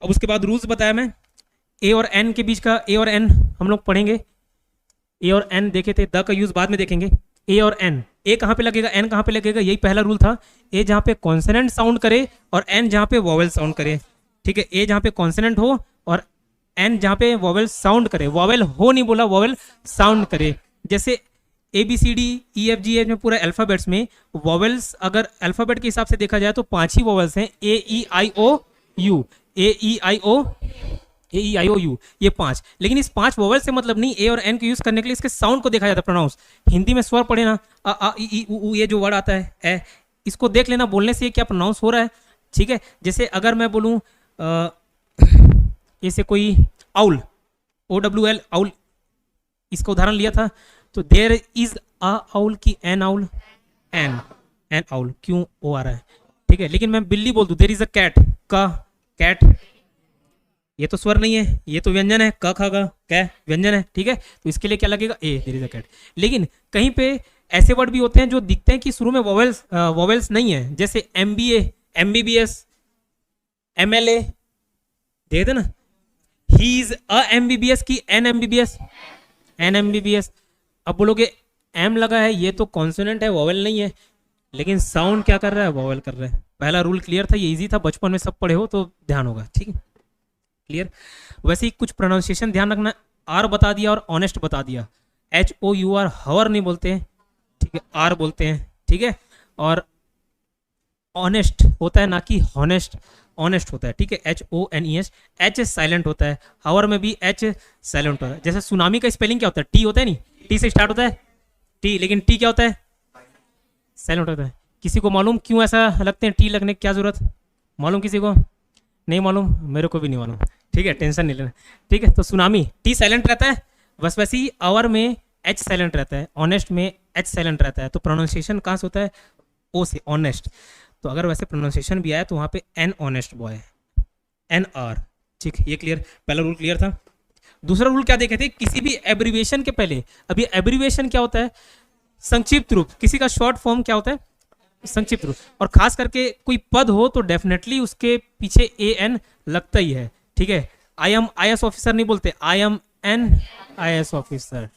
अब उसके बाद रूल्स बताया मैं, ए और एन के बीच का, ए और एन हम लोग पढ़ेंगे, ए और एन देखे थे, द का यूज बाद में देखेंगे। ए और एन, ए कहाँ पे लगेगा, एन कहाँ पे लगेगा, यही पहला रूल था। ए जहाँ पे कॉन्सोनेंट साउंड करे और एन जहाँ पे वॉवेल साउंड करे, ठीक है। ए जहाँ पे कॉन्सोनेंट हो और एन जहाँ पे वॉवेल साउंड करे, वॉवेल हो नहीं बोला, वॉवेल साउंड करे। जैसे A B C D E F G H में पूरे अल्फाबेट्स में वॉवेल्स अगर अल्फाबेट के हिसाब से देखा जाए तो 5 ही वॉवेल्स हैं, ए ई आई ओ you, A E I O you, ये 5। लेकिन इस 5 वॉवेल से मतलब नहीं, ए और एन को यूज करने के लिए इसके साउंड को देखा जाता है, प्रोनाउंस। हिंदी में स्वर पढ़े ना, अ ई ई उ ये जो वर्ड आता है ए, इसको देख लेना, बोलने से ये क्या प्रोनाउंस हो रहा है, ठीक है। जैसे अगर मैं बोलूँ ऐसे कोई owl, O W L, owl, इसका उदाहरण लिया था, तो देयर इज अ आउल की एन आउल, एन आउल, क्यों ओ आ रहा है, ठीक है। लेकिन मैं बिल्ली बोल दूं, देयर इज अ कैट, का कैट, ये तो स्वर नहीं है, ये तो व्यंजन है, क ख ग कै व्यंजन है, ठीक है। तो इसके लिए क्या लगेगा, ए, देयर इज अ कैट। लेकिन कहीं पे ऐसे वर्ड भी होते हैं जो दिखते हैं कि शुरू में वॉवेल्स नहीं है, जैसे MBA, MBBS, MLA, देख दे ना, ही इज अ MBBS की एन MBBS। अब बोलोगे एम लगा है, ये तो कॉन्सोनेंट है, वॉवेल नहीं है, लेकिन साउंड क्या कर रहा है, वॉवेल कर रहा है। पहला रूल क्लियर था, ये इजी था, बचपन में सब पढ़े हो तो ध्यान होगा, ठीक है, क्लियर। वैसे ही कुछ प्रोनाउंसिएशन ध्यान रखना, आर बता दिया और ऑनेस्ट बता दिया, HOUR हवर नहीं बोलते हैं, ठीक है, आर बोलते हैं, ठीक है। और ऑनेस्ट होता है ना कि हॉनेस्ट, ऑनेस्ट होता है, ठीक है, HONES, H साइलेंट होता है, हावर में भी H साइलेंट होता है। जैसे सुनामी का स्पेलिंग क्या होता है, टी होता है, नहीं टी से स्टार्ट होता है, टी, लेकिन टी क्या होता है, साइलेंट होता है। किसी को मालूम क्यों ऐसा लगते हैं, टी लगने की क्या जरूरत, मालूम किसी को, नहीं मालूम, मेरे को भी नहीं मालूम, ठीक है, टेंशन नहीं लेना, ठीक है। तो सुनामी टी साइलेंट रहता है, बस वैसे ही आवर में H साइलेंट रहता है, ऑनेस्ट में H साइलेंट रहता है। तो प्रोनाउंसिएशन कहाँ से होता है, ओ से, ऑनेस्ट। तो अगर वैसे प्रोनाउंसिएशन भी आया तो वहाँ पे एन ऑनेस्ट बॉय, NR, ठीक, ये क्लियर, पहला रूल क्लियर था। दूसरा रूल क्या देखे थे, किसी भी एब्रीविएशन के पहले, अभी एब्रीविएशन क्या होता है, संक्षिप्त रूप, किसी का शॉर्ट फॉर्म क्या होता है, संक्षिप्त रूप। और खास करके कोई पद हो तो डेफिनेटली उसके पीछे AN लगता ही है, ठीक है। आई एम IAS ऑफिसर नहीं बोलते, I am an IAS officer,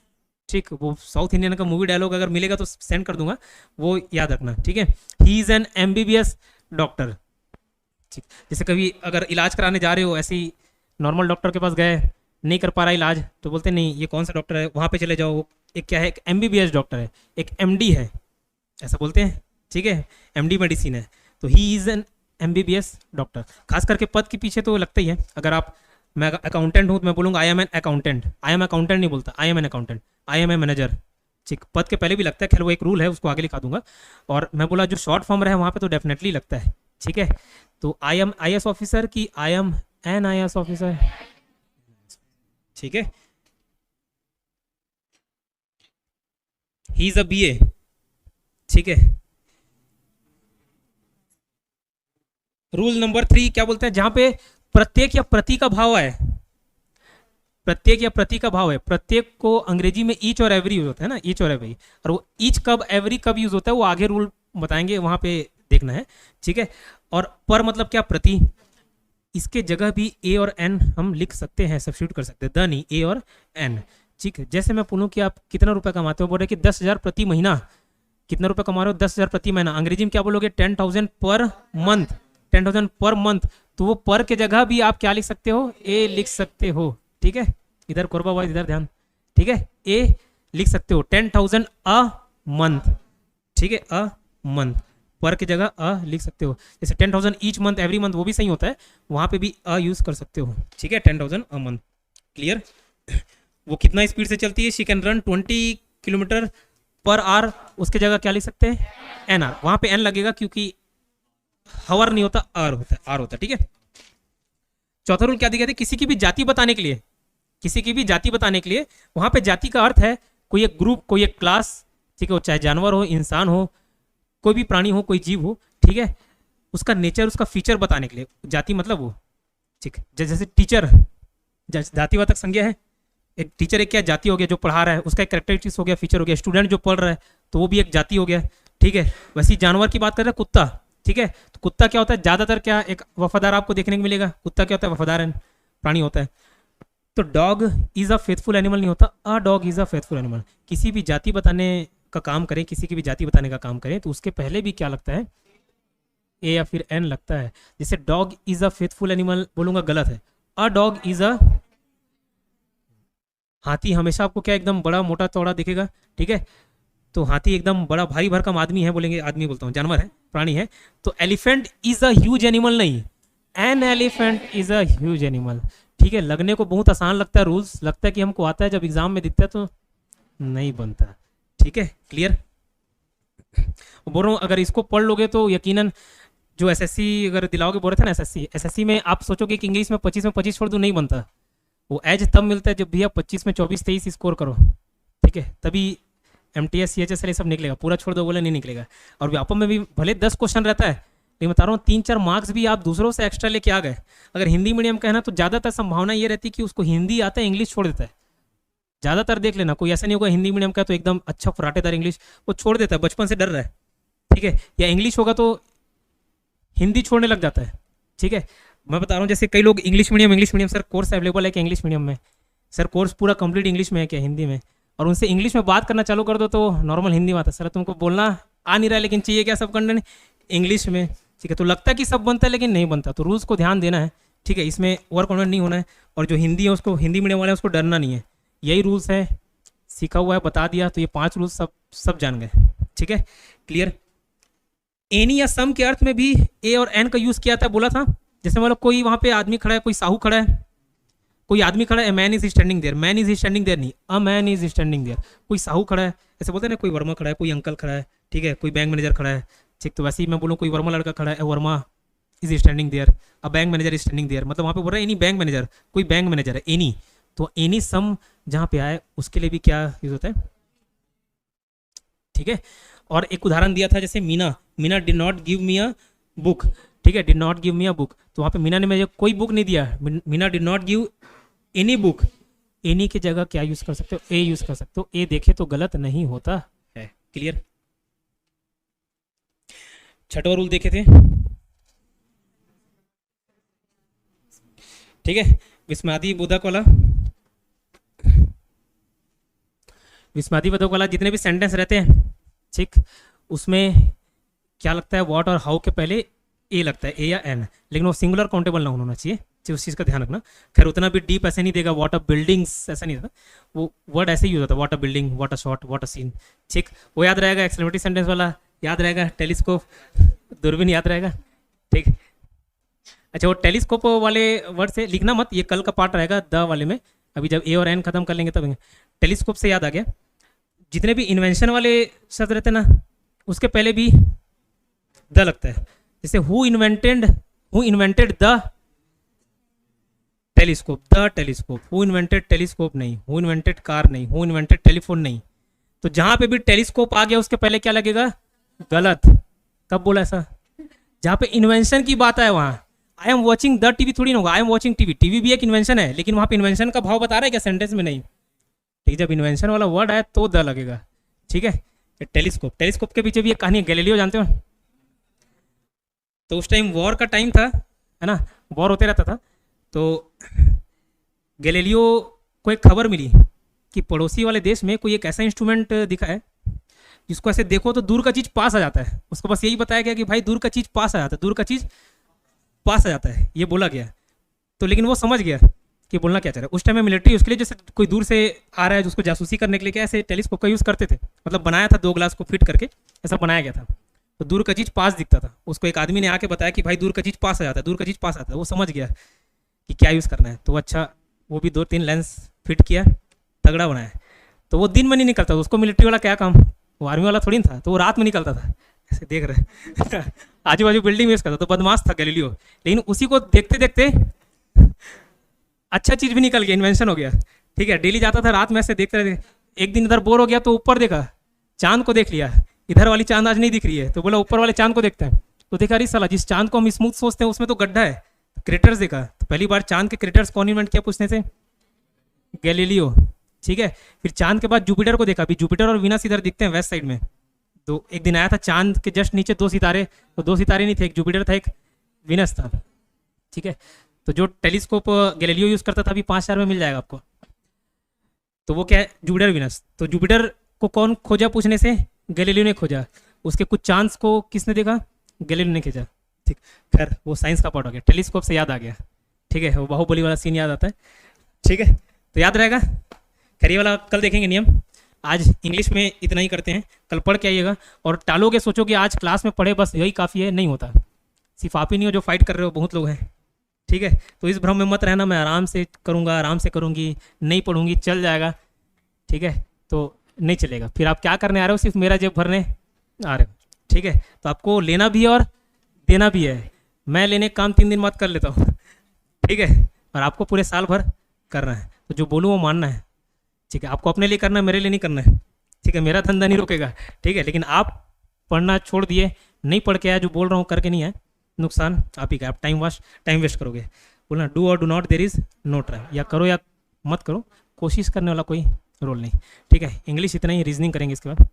ठीक। वो साउथ इंडियन का मूवी डायलॉग अगर मिलेगा तो सेंड कर दूंगा, वो याद रखना, ठीक है। ही इज एन MBBS डॉक्टर, ठीक। जैसे कभी अगर इलाज कराने जा रहे हो, ऐसे ही नॉर्मल डॉक्टर के पास गए, नहीं कर पा रहा इलाज, तो बोलते हैं नहीं ये कौन सा डॉक्टर है, वहाँ पे चले जाओ, एक क्या है, एक MBBS डॉक्टर है, एक MD है, ऐसा बोलते हैं, ठीक है, MD मेडिसिन है, तो he is an MBBS doctor. खास करके पद के पीछे तो लगता ही है। अगर आप, मैं अकाउंटेंट हूँ तो मैं बोलूँगा I am an accountant, I am accountant नहीं बोलता, I am an accountant, I am a manager, ठीक, पद के पहले भी लगता है, खैर वो एक रूल है, उसको आगे लिखा दूंगा। और मैं बोला जो शॉर्ट फॉर्म रहे वहाँ पे तो डेफिनेटली लगता है, ठीक है। तो आई एम IAS ऑफिसर की I am an IAS officer, ठीक है। ही इज अ BA, ठीक है। रूल नंबर 3 क्या बोलते हैं, जहां पे प्रत्येक या प्रति का भाव है, प्रत्येक या प्रति का भाव है, प्रत्येक को अंग्रेजी में ईच और एवरी यूज होता है ना, ईच और एवरी, और वो ईच कब एवरी कब यूज होता है वो आगे रूल बताएंगे, वहां पे देखना है, ठीक है। और पर मतलब क्या, प्रति, इसके जगह भी A और N हम लिख सकते हैं, सब्स्टिट्यूट कर सकते हैं, द नहीं, A और N, ठीक है। जैसे मैं बोलूँ कि आप कितना रुपए कमाते हो, बोल रहे कि 10,000 प्रति महीना, कितना रुपए कमा रहे हो, 10,000 प्रति महीना, अंग्रेजी में क्या बोलोगे, 10,000 पर मंथ, 10,000 पर मंथ, तो वो पर के जगह भी आप क्या लिख सकते हो, A लिख सकते हो, ठीक है। इधर कोरबा बॉयज, इधर ध्यान, ठीक है, A लिख सकते हो, 10,000 अ मंथ, ठीक है, अ मंथ, पर की जगह अ लिख सकते हो। जैसे 10,000 ईच मंथ, एवरी मंथ, वो भी सही होता है, वहां पे भी अ यूज कर सकते हो, ठीक है, 10,000 अ मंथ, क्लियर। वो कितना स्पीड से चलती है, she can run 20 kilometre per hour, उसके जगह क्या लिख सकते हैं, NR, वहां पे N लगेगा क्योंकि हवर नहीं होता, आर होता है, आर होता है, ठीक है। चौथा रूल क्या दिया था, किसी की भी जाति बताने के लिए, किसी की भी जाति बताने के लिए, वहां पे जाति का अर्थ है कोई एक ग्रुप, कोई एक क्लास, ठीक है, वो चाहे जानवर हो, इंसान हो, कोई भी प्राणी हो, कोई जीव हो, ठीक है, उसका नेचर, उसका फीचर बताने के लिए जाति मतलब वो, ठीक। जैसे टीचर जातिवाचक संज्ञा है, एक टीचर एक क्या जाति हो गया, जो पढ़ा रहा है उसका एक कैरेक्टरिस्टिक्स हो गया, फीचर हो गया। स्टूडेंट जो पढ़ रहा है तो वो भी एक जाति हो गया, ठीक है। वैसे जानवर की बात कर रहे हैं, कुत्ता, ठीक है, तो कुत्ता क्या होता है, ज्यादातर क्या एक वफादार आपको देखने को मिलेगा, कुत्ता क्या होता है, वफादार प्राणी होता है। तो dog is a faithful animal नहीं होता, a dog is a faithful animal. किसी भी जाति बताने का काम करें, किसी की भी जाति बताने का काम करें, तो उसके पहले भी क्या लगता है, ए या फिर N लगता है। जैसे dog is a faithful animal बोलूंगा, गलत है, अ डॉग इज अ, हाथी हमेशा आपको क्या एकदम बड़ा मोटा चौड़ा दिखेगा, ठीक है, तो हाथी एकदम बड़ा भारी भरकम आदमी है, बोलेंगे आदमी बोलता हूँ, जानवर है, प्राणी है। तो elephant is a huge animal नहीं, an elephant is a huge animal, ठीक है। लगने को बहुत आसान लगता है रूल्स, लगता है कि हमको आता है, जब एग्जाम में दिखता है तो नहीं बनता, ठीक है, क्लियर। बोल रहा हूँ अगर इसको पढ़ लोगे तो यकीनन जो SSC अगर दिलाओगे, बोल रहे थे ना SSC में आप सोचोगे कि इंग्लिश में 25 में 25 छोड़ दूँ, नहीं बनता। वो एज तब मिलता है जब भी आप 25 में 24 23 स्कोर करो, ठीक है, तभी MTS CHS ये सब निकलेगा, पूरा छोड़ दो बोले नहीं निकलेगा। और व्यापम में भी भले 10 क्वेश्चन रहता है, लेकिन बता रहा हूँ 3-4 मार्क्स भी आप दूसरों से एक्स्ट्रा लेके आ गए। अगर हिंदी मीडियम का है ना, तो ज़्यादातर संभावना ये रहती है कि उसको हिंदी आता है, इंग्लिश छोड़ देता है। ज़्यादातर देख लेना, कोई ऐसा नहीं होगा हिंदी मीडियम का तो एकदम अच्छा फराटेदार इंग्लिश वो छोड़ देता है, बचपन से डर रहा है, ठीक है। या इंग्लिश होगा तो हिंदी छोड़ने लग जाता है, ठीक है। मैं बता रहा हूँ जैसे कई लोग English medium sir course available है क्या इंग्लिश मीडियम में, सर कोर्स पूरा कंप्लीट इंग्लिश में है क्या, हिंदी में, और उनसे इंग्लिश में बात करना चालू कर दो तो नॉर्मल हिंदी में आता है, सर तुमको बोलना आ नहीं रहा है लेकिन चाहिए क्या सब कंटेंट इंग्लिश में, ठीक है। तो लगता है कि सब बनता है लेकिन नहीं बनता, तो रूल्स को ध्यान देना है, ठीक है, इसमें ओवर कॉन्फिडेंट नहीं होना है। और जो हिंदी है उसको, हिंदी मीडियम वाले उसको डरना नहीं है, यही रूल्स है, सीखा हुआ है, बता दिया, तो ये 5 रूल्स सब जान गए, ठीक है, क्लियर। एनी या सम के अर्थ में भी ए और एन का यूज किया था, बोला था। जैसे मतलब कोई वहां पे आदमी खड़ा है, कोई साहू खड़ा है, कोई आदमी खड़ा है, man is standing there, man is standing there नहीं, a man is standing there. कोई साहू खड़ा है, ऐसे बोलते हैं ना, कोई वर्मा खड़ा है, कोई अंकल खड़ा है, ठीक है, कोई बैंक मैनेजर खड़ा है, ठीक। तो वैसे ही मैं बोलूँ कोई वर्मा लड़का खड़ा है, Verma is standing there, a bank manager is standing there, मतलब वहाँ पे बोल रहा है एनी बैंक मैनेजर, कोई बैंक मैनेजर है, एनी। तो एनी सम जहाँ पे आए उसके लिए भी क्या यूज होता है, ठीक है। और एक उदाहरण दिया था जैसे Meena did not give me a book, ठीक है, did not give me a book, तो वहाँ पे मीना ने मुझे कोई बुक नहीं दिया, Meena did not give any book. Any की जगह क्या यूज कर सकते हो, ए यूज कर सकते हो, ए देखे तो गलत नहीं होता है, क्लियर। छठवां रूल देखे थे, ठीक है, विस्मादी बोधक वाला, विस्मादी बोधक वाला जितने भी सेंटेंस रहते हैं, ठीक, उसमें क्या लगता है, व्हाट और हाउ के पहले ए लगता है, ए या एन, लेकिन वो सिंगुलर काउंटेबल ना होना चाहिए, तो उस चीज़ का ध्यान रखना। खैर उतना भी डीप ऐसे नहीं देगा, व्हाट अ बिल्डिंग्स ऐसा नहीं था, वो वर्ड ऐसे ही यूज होता है, what a building, what a shot, what a scene. ठीक, वो याद रहेगा। एक्सक्लेमेटरी सेंटेंस वाला याद रहेगा, टेलीस्कोप, दूरबीन याद रहेगा। ठीक, अच्छा वो टेलीस्कोप वाले वर्ड से लिखना मत, ये कल का पार्ट रहेगा द वाले में, अभी जब ए और एन खत्म कर लेंगे तब। टेलीस्कोप से याद आ गया, जितने भी इन्वेंशन वाले शब्द रहते हैं ना, उसके पहले भी द लगता है। जैसे who invented the telescope, the telescope. Who invented telescope नहीं, हु इन्वेंटेड कार नहीं, हु इन्वेंटेड टेलीफोन नहीं। तो जहां पे भी टेलीस्कोप आ गया उसके पहले क्या लगेगा? गलत। कब बोला ऐसा? जहां पे इन्वेंशन की बात है वहां। I am watching the TV थोड़ी ना होगा, I am watching TV. TV भी एक इन्वेंशन है, लेकिन वहां पे इन्वेंशन का भाव बता रहा है क्या सेंटेंस में? नहीं। ठीक, जब इन्वेंशन वाला वर्ड आए तो द लगेगा। ठीक है, टेलीस्कोप। टेलीस्कोप के पीछे भी एक कहानी है, गैलीलियो जानते हो? तो उस टाइम वॉर का टाइम था, है ना, वॉर होते रहता था। तो गैलीलियो को एक खबर मिली कि पड़ोसी वाले देश में कोई एक ऐसा इंस्ट्रूमेंट दिखा है जिसको ऐसे देखो तो दूर का चीज पास आ जाता है। उसको बस यही बताया गया कि भाई दूर का चीज पास आ जाता है, दूर का चीज पास आ जाता है, ये बोला गया। तो लेकिन वो समझ गया कि बोलना क्या चाह रहा है। उस टाइम में मिलिट्री उसके लिए, जैसे कोई दूर से आ रहा है जिसको जासूसी करने के लिए, क्या ऐसे टेलीस्कोप का यूज़ करते थे। मतलब बनाया था, 2 ग्लास को फिट करके ऐसा बनाया गया था, तो दूर का चीज पास दिखता था। उसको एक आदमी ने आके बताया कि भाई दूर का चीज पास आ जाता है, दूर का चीज पास आता है। वो समझ गया कि क्या यूज़ करना है। तो अच्छा वो भी 2-3 लेंस फिट किया, तगड़ा बनाया। तो वो दिन में नहीं निकलता था, उसको मिलिट्री वाला क्या काम, वो आर्मी वाला थोड़ी ना था, तो वो रात में निकलता था। ऐसे देख रहे आजू बाजू बिल्डिंग में करता, तो बदमाश था गैलीलियो। लेकिन उसी को देखते देखते अच्छा चीज भी निकल गया, इन्वेंशन हो गया। ठीक है, डेली जाता था रात में ऐसे देखते रहे। एक दिन इधर बोर हो गया तो ऊपर देखा, चांद को देख लिया। इधर वाली चांद आज नहीं दिख रही है, तो बोला ऊपर वाले चांद को देखते हैं। तो देखा अरे साला, जिस चांद को हम स्मूथ सोचते हैं उसमें तो गड्ढा है। क्रेटर्स देखा, तो पहली बार चांद के क्रेटर्स कौन इन्वेंट किया पूछने से? गैलीलियो। ठीक है, फिर चांद के बाद जुपिटर को देखा। अभी जुपिटर और वीनस इधर दिखते हैं वेस्ट साइड में। तो एक दिन आया था, चांद के जस्ट नीचे 2 सितारे, तो 2 सितारे नहीं थे, एक जुपिटर था, एक वीनस था। ठीक है, तो जो टेलीस्कोप गैलीलियो यूज़ करता था अभी 5,000 में मिल जाएगा आपको। तो वो क्या है? Jupiter Venus. तो जुपिटर को कौन खोजा पूछने से? गैलीलियो ने खोजा। उसके कुछ चांस को किसने देखा? गैलीलियो ने खींचा। ठीक, खैर वो साइंस का पार्ट हो गया। टेलीस्कोप से याद आ गया। ठीक है, वो बाहुबली वाला सीन याद आता है। ठीक है, तो याद रहेगा। खैर ये वाला कल देखेंगे नियम। आज इंग्लिश में इतना ही करते हैं, कल पढ़ के आइएगा। और टालोगे, सोचोगे आज क्लास में पढ़े बस यही काफ़ी है, नहीं होता। सिर्फ आप ही नहीं हो जो फाइट कर रहे हो, बहुत लोग हैं। ठीक है, तो इस भ्रम में मत रहना, मैं आराम से करूँगा, आराम से करूँगी, नहीं पढ़ूंगी, चल जाएगा। ठीक है, तो नहीं चलेगा। फिर आप क्या करने आ रहे हो? सिर्फ मेरा जेब भरने आ रहे हो। ठीक है, तो आपको लेना भी है और देना भी है। मैं लेने का काम 3 दिन बाद कर लेता हूँ। ठीक है, और आपको पूरे साल भर करना है। तो जो बोलूँ वो मानना है। ठीक है, आपको अपने लिए करना है, मेरे लिए नहीं करना है। ठीक है, मेरा धंधा नहीं रुकेगा। ठीक है, लेकिन आप पढ़ना छोड़ दिए, नहीं पढ़ के आया, जो बोल रहा हूँ करके नहीं आए, नुकसान आप ही का। आप टाइम वेस्ट करोगे। बोलना डू और do not, there is no try. या करो या मत करो, कोशिश करने वाला कोई रोल नहीं। ठीक है, इंग्लिश इतना ही, रीजनिंग करेंगे इसके बाद।